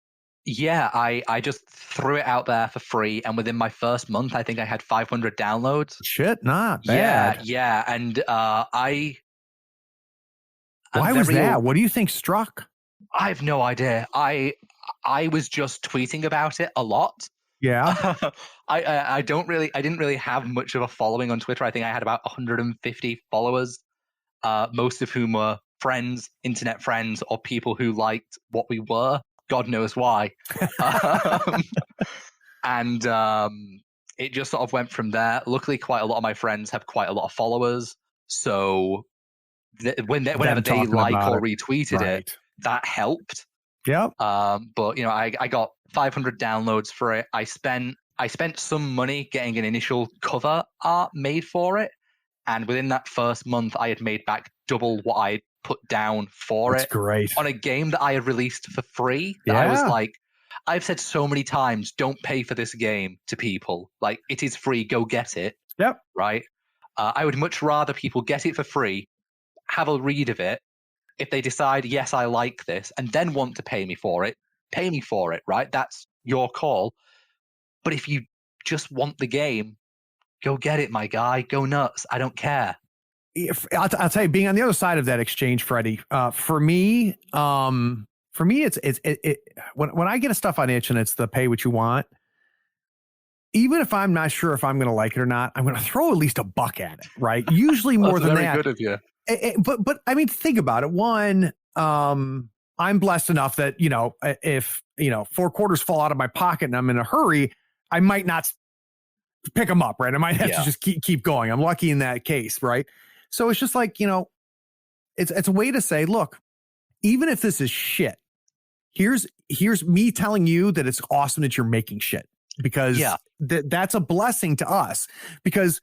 Yeah, I just threw it out there for free, and within my first month, I think I had 500 downloads. Shit, not bad. Yeah, and Why was that? What do you think struck? I have no idea. I was just tweeting about it a lot. Yeah. I didn't really have much of a following on Twitter. I think I had about 150 followers, most of whom were friends, internet friends, or people who liked what we were. God knows why. And it just sort of went from there. Luckily, quite a lot of my friends have quite a lot of followers. So whenever they like or retweeted it, that helped. Yep. But I got 500 downloads for it. I spent some money getting an initial cover art made for it, and within that first month, I had made back double what I put down for That's it. Great. On a game that I had released for free. That I was like, I've said so many times, don't pay for this game to people. Like, it is free, go get it. Yep. Right. I would much rather people get it for free, have a read of it. If they decide, yes, I like this, and then want to pay me for it, right? That's your call. But if you just want the game, go get it, my guy. Go nuts. I don't care. I'll tell you, being on the other side of that exchange, Freddie, for me, it's when I get a stuff on itch and it's the pay what you want, even if I'm not sure if I'm going to like it or not, I'm going to throw at least $1 at it, right? Usually more than that. Very good of you. But I mean, think about it. One, I'm blessed enough that, if, 4 quarters fall out of my pocket and I'm in a hurry, I might not pick them up, right? I might have to just keep going. I'm lucky in that case, right? So it's just like, it's a way to say, look, even if this is shit, here's me telling you that it's awesome that you're making shit, because that's a blessing to us. Because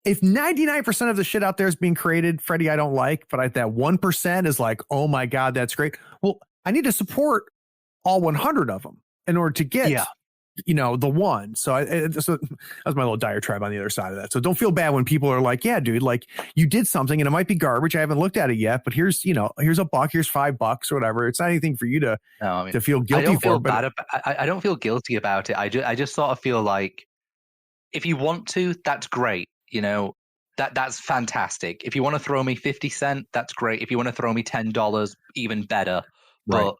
if 99% of the shit out there is being created, Freddie, I don't like, but that 1% is like, oh my God, that's great. Well, I need to support all 100 of them in order to get, the one. So that's my little diatribe on the other side of that. So don't feel bad when people are like, yeah, dude, like you did something and it might be garbage. I haven't looked at it yet, but here's $1, here's $5 or whatever. It's not anything for you to feel guilty for. I don't feel guilty about it. I just sort of feel like if you want to, that's great. That's fantastic. If you want to throw me 50 cents, that's great. If you want to throw me $10, even better. But right.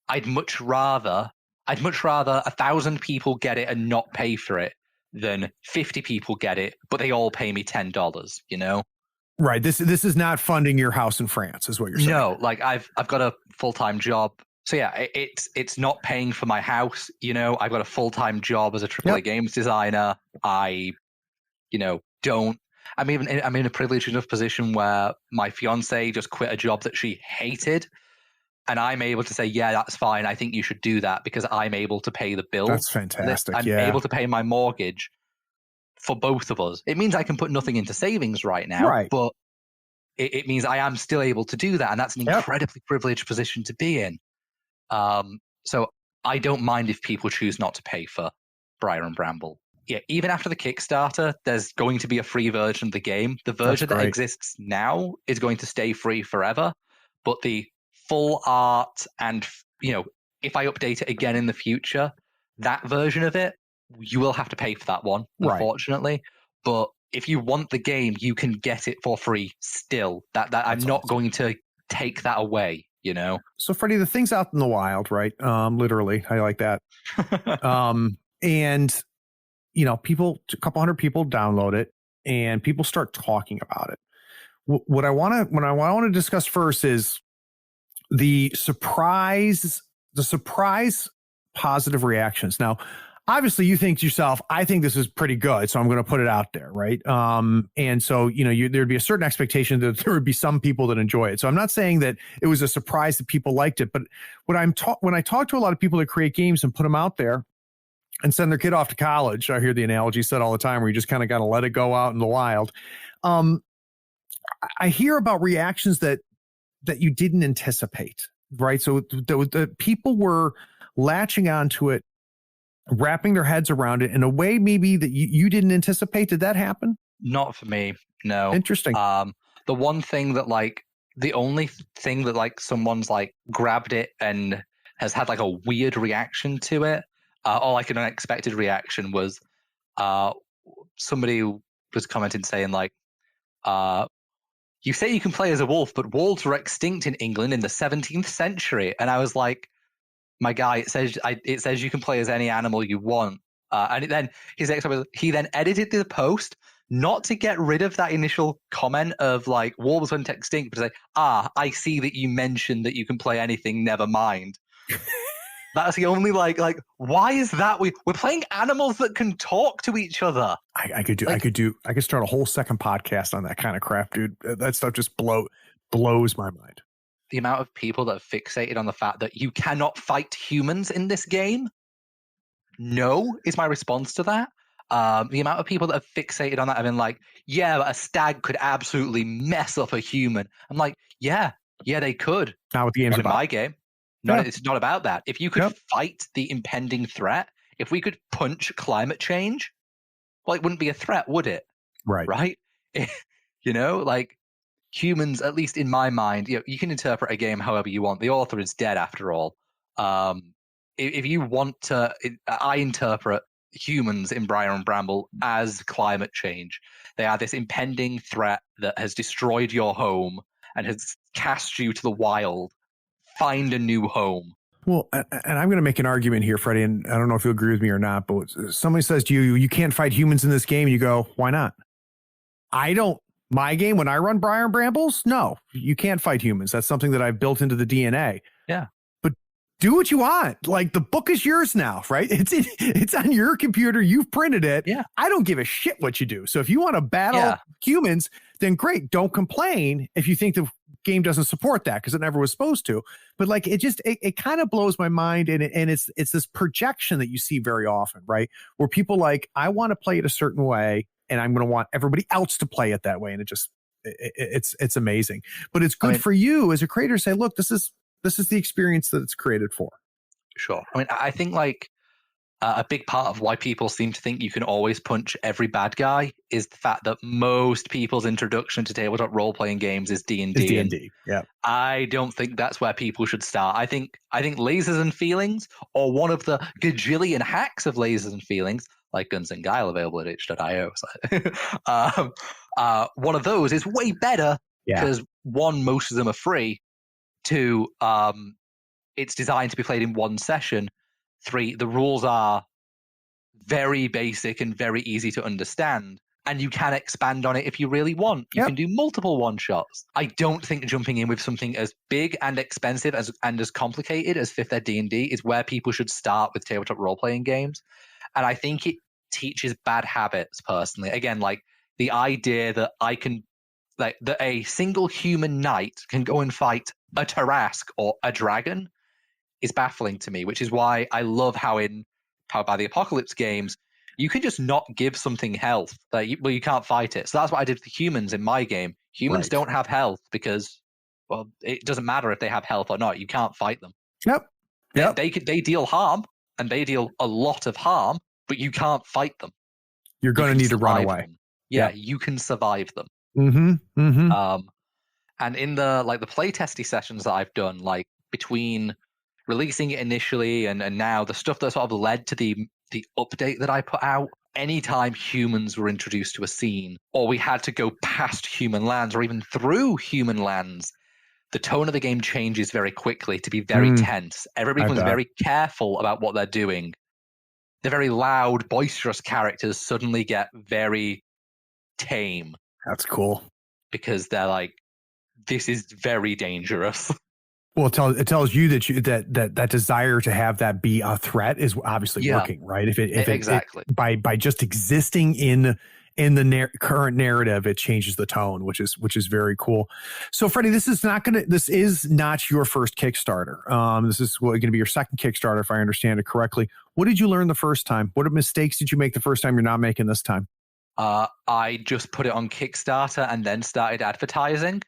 I'd much rather 1,000 people get it and not pay for it than 50 people get it, but they all pay me $10, Right. This is not funding your house in France, is what you're saying. No, like I've got a full-time job. So yeah, it's not paying for my house. You know, I've got a full-time job as a AAA Yep. games designer. I, don't. I'm in a privileged enough position where my fiance just quit a job that she hated, and I'm able to say, yeah, that's fine. I think you should do that because I'm able to pay the bills. That's fantastic. I'm Yeah. able to pay my mortgage for both of us. It means I can put nothing into savings right now, Right. but it means I am still able to do that, and that's an incredibly privileged position to be in. So I don't mind if people choose not to pay for Briar and Bramble. Yeah, even after the Kickstarter, there's going to be a free version of the game. The version that exists now is going to stay free forever, but the full art and, if I update it again in the future, that version of it, you will have to pay for that one, unfortunately. But if you want the game, you can get it for free still. That's I'm not going to take that away, So Freddie, the thing's out in the wild, right? Literally, I like that. And people, a couple hundred people download it, and people start talking about it. What I want to discuss first is the surprise positive reactions. Now, obviously, you think to yourself, I think this is pretty good, so I'm going to put it out there, right? And so, there'd be a certain expectation that there would be some people that enjoy it. So I'm not saying that it was a surprise that people liked it, but when I talk to a lot of people that create games and put them out there and send their kid off to college, I hear the analogy said all the time where you just kind of got to let it go out in the wild. I hear about reactions that you didn't anticipate, right? So the people were latching onto it, wrapping their heads around it in a way maybe that you didn't anticipate. Did that happen? Not for me, no. Interesting. The one thing that the only thing that someone's grabbed it and has had a weird reaction to it, or an unexpected reaction was somebody was commenting saying you say you can play as a wolf, but wolves were extinct in England in the 17th century. And I was like, my guy, it says you can play as any animal you want. And then he then edited the post not to get rid of that initial comment of wolves went extinct, but to say, I see that you mentioned that you can play anything, never mind. That's the only why is that we're playing animals that can talk to each other? I could start a whole second podcast on that kind of crap, dude. That stuff just blows my mind. The amount of people that are fixated on the fact that you cannot fight humans in this game, no, is my response to that. The amount of people that are fixated on that have been yeah, but a stag could absolutely mess up a human. I'm like, yeah, they could. Not with the game's about. In my game. It's not about that. If you could fight the impending threat, if we could punch climate change, it wouldn't be a threat, would it? Right. Humans, at least in my mind, you can interpret a game however you want. The author is dead after all. If you want to, I interpret humans in Briar and Bramble as climate change. They are this impending threat that has destroyed your home and has cast you to the wild. Find a new home. Well, and I'm going to make an argument here, Freddie, and I don't know if you'll agree with me or not, but somebody says to you, you can't fight humans in this game, and you go, why not? I don't. My game, when I run Briar and Brambles, no, you can't fight humans. That's something that I've built into the DNA. Yeah. But do what you want. The book is yours now, right? It's on your computer. You've printed it. Yeah. I don't give a shit what you do. So if you want to battle humans, then great. Don't complain if you think the game doesn't support that, because it never was supposed to. But it kind of blows my mind, and it's this projection that you see very often, right? Where people I want to play it a certain way, and I'm going to want everybody else to play it that way, and it's amazing. But it's good for you as a creator to say, look, this is the experience that it's created for. Sure. I think a big part of why people seem to think you can always punch every bad guy is the fact that most people's introduction to tabletop role-playing games is D&D. D&D, yeah. I don't think that's where people should start. I think Lasers and Feelings, or one of the gajillion hacks of Lasers and Feelings, like Guns and Guile available at itch.io. One of those is way better because one, most of them are free. Two, it's designed to be played in one session. 3, the rules are very basic and very easy to understand. And you can expand on it if you really want. You can do multiple one-shots. I don't think jumping in with something as big and expensive and as complicated as 5th Ed D&D is where people should start with tabletop role-playing games. And I think it teaches bad habits, personally. Again, like the idea that that a single human knight can go and fight a Tarrasque or a dragon is baffling to me, which is why I love how in Powered by the Apocalypse games, you can just not give something health. You can't fight it. So that's what I did with the humans in my game. Humans don't have health because, well, it doesn't matter if they have health or not. You can't fight them. Yep. They deal harm, and they deal a lot of harm, but you can't fight them. You're going to need to run away. Yeah, you can survive them. And in the playtesty sessions that I've done, like between releasing it initially and now, the stuff that sort of led to the update that I put out, anytime humans were introduced to a scene, or we had to go past human lands or even through human lands, the tone of the game changes very quickly to be very tense. Everybody becomes very careful about what they're doing. The very loud, boisterous characters suddenly get very tame. That's cool. Because they're like, this is very dangerous. Well, it tells you that desire to have that be a threat is obviously working, right? Exactly. By just existing in the current narrative, it changes the tone, which is very cool. So, Freddie, this is not your first Kickstarter. This is going to be your second Kickstarter, if I understand it correctly. What did you learn the first time? What mistakes did you make the first time you're not making this time? I just put it on Kickstarter and then started advertising.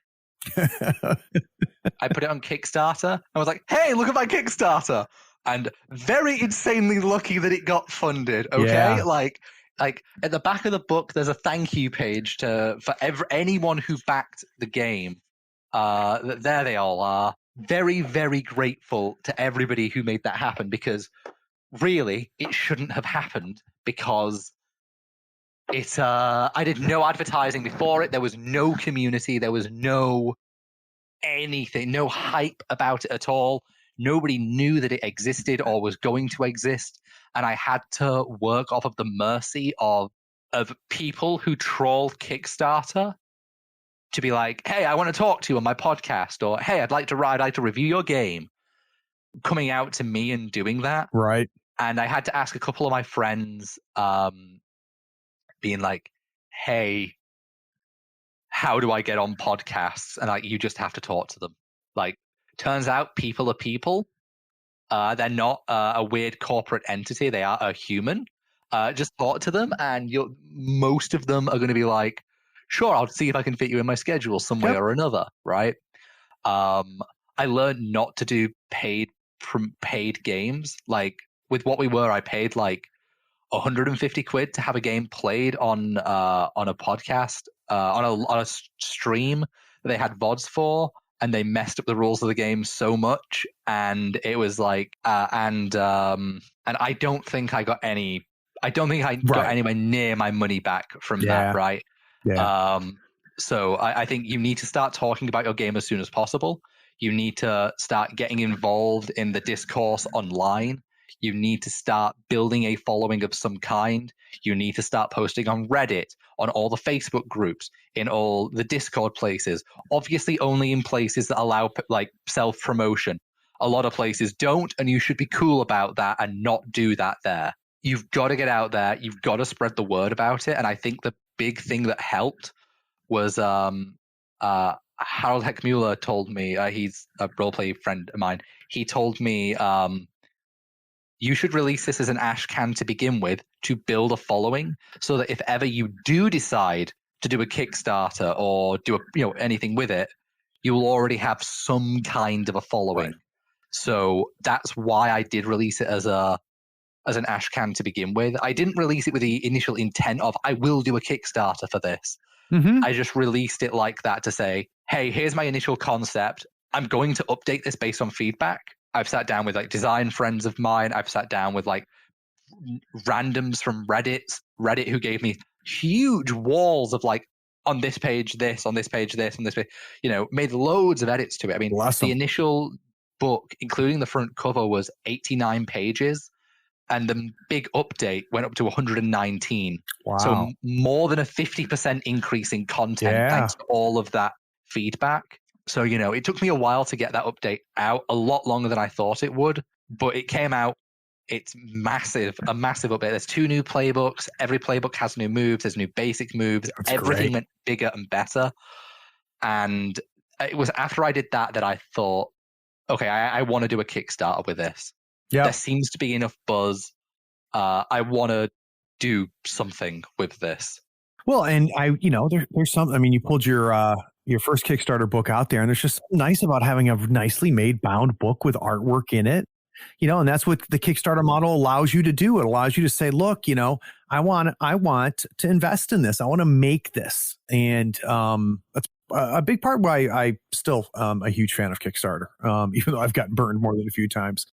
I put it on Kickstarter. I was like, hey, look at my Kickstarter. And very insanely lucky that it got funded. Okay. Yeah. Like at the back of the book, there's a thank you page for anyone who backed the game. There they all are. Very, very grateful to everybody who made that happen, because really it shouldn't have happened, because I did no advertising before it. There was no community. There was no anything, no hype about it at all. Nobody knew that it existed or was going to exist. And I had to work off of the mercy of people who troll Kickstarter to be like, hey, I want to talk to you on my podcast, or hey, I'd like to review your game, coming out to me and doing that. Right. And I had to ask a couple of my friends, being like, hey, how do I get on podcasts? And you just have to talk to them. Turns out people are people. They're not a weird corporate entity. They are a human. Just talk to them, and most of them are going to be like, sure, I'll see if I can fit you in my schedule some way or another, right? I learned not to do paid games. With what we were, I paid 150 quid to have a game played on a podcast, on a stream that they had VODs for, and they messed up the rules of the game so much, and it was and I don't think I got any. I don't think I got anywhere near my money back from that, right? Yeah. So I think you need to start talking about your game as soon as possible. You need to start getting involved in the discourse online. You need to start building a following of some kind. You need to start posting on Reddit, on all the Facebook groups, in all the Discord places. Obviously, only in places that allow self-promotion. A lot of places don't, and you should be cool about that and not do that there. You've got to get out there. You've got to spread the word about it. And I think the big thing that helped was Harold Heckmuller told me, he's a roleplay friend of mine. He told me, you should release this as an ash can to begin with, to build a following, so that if ever you do decide to do a Kickstarter or do anything with it, you will already have some kind of a following. Right. So that's why I did release it as an ash can to begin with. I didn't release it with the initial intent of, I will do a Kickstarter for this. Mm-hmm. I just released it like that to say, hey, here's my initial concept. I'm going to update this based on feedback. I've sat down with design friends of mine. I've sat down with randoms from Reddit who gave me huge walls of on this page, this, on this page, this, on this page, made loads of edits to it. I mean, awesome. The initial book, including the front cover, was 89 pages. and the big update went up to 119. Wow. So more than a 50% increase in content thanks to all of that feedback. So, it took me a while to get that update out, a lot longer than I thought it would, but it came out. It's massive, a massive update. There's 2 new playbooks. Every playbook has new moves. There's new basic moves. That's Everything great. went bigger and better. And it was after I did that I thought, okay, I want to do a Kickstarter with this. Yeah. There seems to be enough buzz. I want to do something with this. Well, and there's some. I mean, you pulled your first Kickstarter book out there, and there's just something nice about having a nicely made bound book with artwork in it. And that's what the Kickstarter model allows you to do. It allows you to say, look, I want to invest in this. I want to make this. And that's a big part why I still a huge fan of Kickstarter, even though I've gotten burned more than a few times.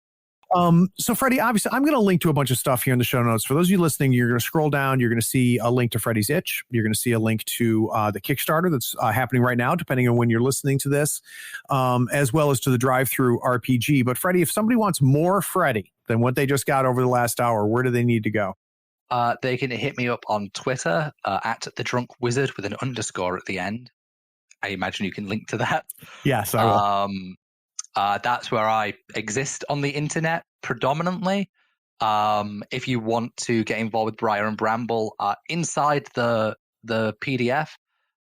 So Freddie, obviously I'm going to link to a bunch of stuff here in the show notes. For those of you listening, you're going to scroll down. You're going to see a link to Freddie's Itch. You're going to see a link to the Kickstarter that's happening right now, depending on when you're listening to this, as well as to the drive-through RPG. But Freddie, if somebody wants more Freddie than what they just got over the last hour, where do they need to go? They can hit me up on Twitter at the Drunk Wizard with an underscore at the end. I imagine you can link to that. Yes, I will. That's where I exist on the internet predominantly. If you want to get involved with Briar and Bramble, inside the PDF,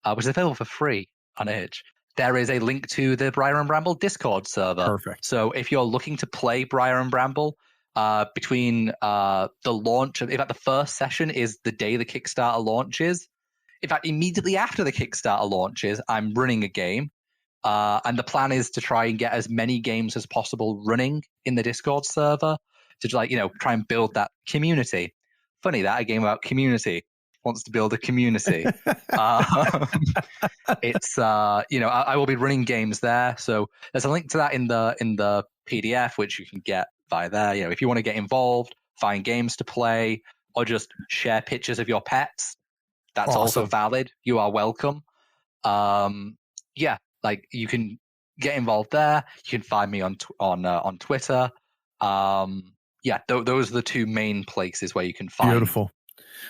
which is available for free on Itch, there is a link to the Briar and Bramble Discord server. Perfect. So if you're looking to play Briar and Bramble, between the launch of, in fact, the first session is the day the Kickstarter launches. In fact, immediately after the Kickstarter launches, I'm running a game. And the plan is to try and get as many games as possible running in the Discord server to try and build that community. Funny that a game about community wants to build a community. It's I will be running games there. So there's a link to that in the PDF, which you can get via there. If you want to get involved, find games to play, or just share pictures of your pets, that's awesome. Also valid. You are welcome. You can get involved there. You can find me on Twitter. Those are the 2 main places where you can find. Beautiful.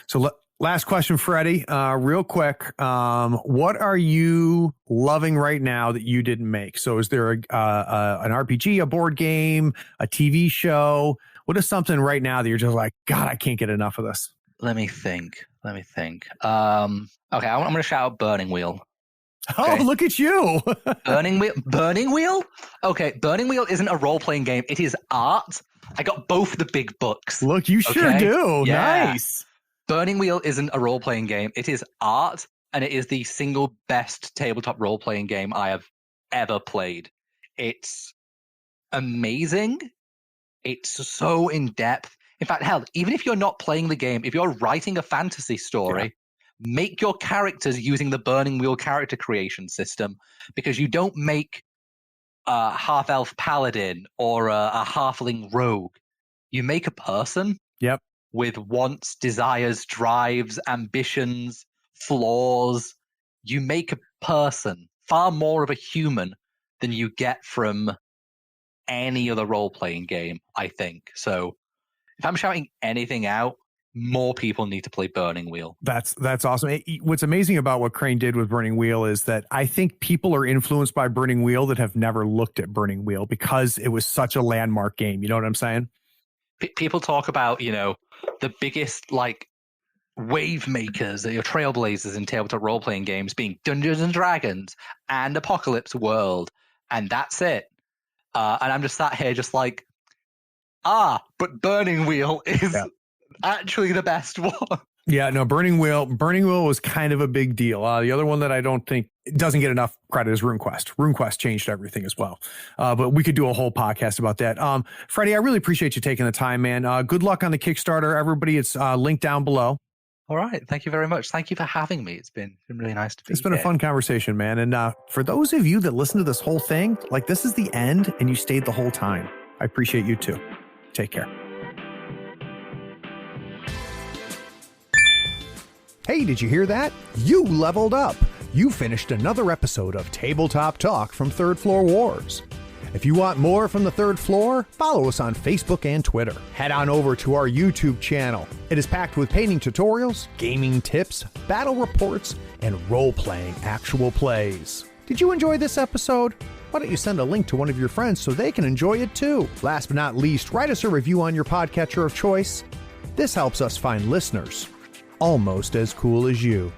So last question, Freddie, real quick. What are you loving right now that you didn't make? So is there an RPG, a board game, a TV show? What is something right now that you're just like, God, I can't get enough of this? Let me think. Okay, I'm going to shout out Burning Wheel. Okay. Oh, look at you. Burning Wheel? Okay, Burning Wheel isn't a role-playing game. It is art. I got both the big books. Look, you sure do. Yeah. Nice. Burning Wheel isn't a role-playing game. It is art, and it is the single best tabletop role-playing game I have ever played. It's amazing. It's so in-depth. In fact, hell, even if you're not playing the game, if you're writing a fantasy story, make your characters using the Burning Wheel character creation system, because you don't make a half-elf paladin or a halfling rogue. You make a person with wants, desires, drives, ambitions, flaws. You make a person, far more of a human than you get from any other role-playing game, I think. So if I'm shouting anything out, more people need to play Burning Wheel. That's awesome. What's amazing about what Crane did with Burning Wheel is that I think people are influenced by Burning Wheel that have never looked at Burning Wheel because it was such a landmark game. You know what I'm saying? People talk about, the biggest wave makers, your trailblazers in tabletop role-playing games being Dungeons and Dragons and Apocalypse World, and that's it. And I'm just sat here just like, but Burning Wheel is actually the best one. Yeah, no, Burning Wheel was kind of a big deal. The other one that I don't think doesn't get enough credit is RuneQuest. RuneQuest changed everything as well. But we could do a whole podcast about that. Freddie, I really appreciate you taking the time, man. Good luck on the Kickstarter. Everybody, it's linked down below. All right. Thank you very much. Thank you for having me. It's been really nice to be here. It's been a fun conversation, man. And for those of you that listen to this whole thing, this is the end and you stayed the whole time. I appreciate you too. Take care. Hey, did you hear that? You leveled up. You finished another episode of Tabletop Talk from Third Floor Wars. If you want more from the third floor, follow us on Facebook and Twitter. Head on over to our YouTube channel. It is packed with painting tutorials, gaming tips, battle reports, and role-playing actual plays. Did you enjoy this episode? Why don't you send a link to one of your friends so they can enjoy it too? Last but not least, write us a review on your podcatcher of choice. This helps us find listeners almost as cool as you.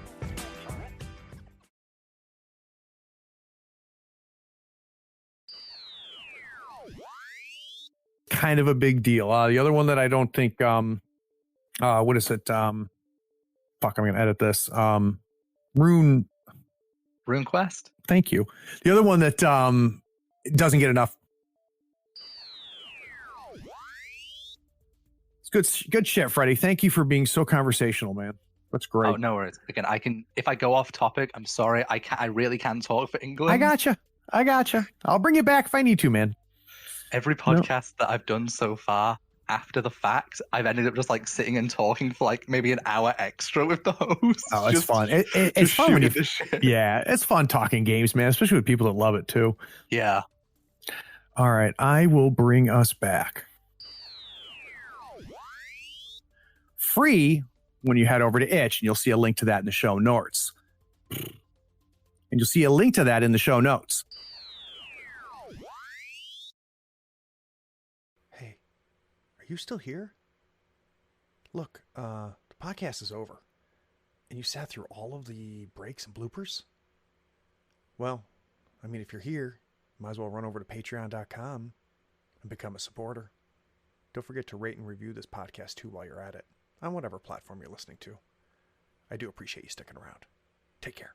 Kind of a big deal. The other one that I don't think, what is it? I'm going to edit this. Rune Quest? Thank you. The other one that doesn't get enough. It's good shit, Freddie. Thank you for being so conversational, man. That's great. Oh, no worries. Again, I can, if I go off topic, I'm sorry. I really can talk for England. I gotcha. I'll bring you back if I need to, man. Every podcast that I've done so far, after the fact, I've ended up just like sitting and talking for like maybe an hour extra with the host. Oh, it's fun. It's fun when yeah, it's fun talking games, man, especially with people that love it too. Yeah. All right, I will bring us back. Free when you head over to Itch, and you'll see a link to that in the show notes. And you'll see a link to that in the show notes. Are you still here? Look, the podcast is over. And you sat through all of the breaks and bloopers? Well, I mean, if you're here, you might as well run over to patreon.com and become a supporter. Don't forget to rate and review this podcast too while you're at it, on whatever platform you're listening to. I do appreciate you sticking around. Take care.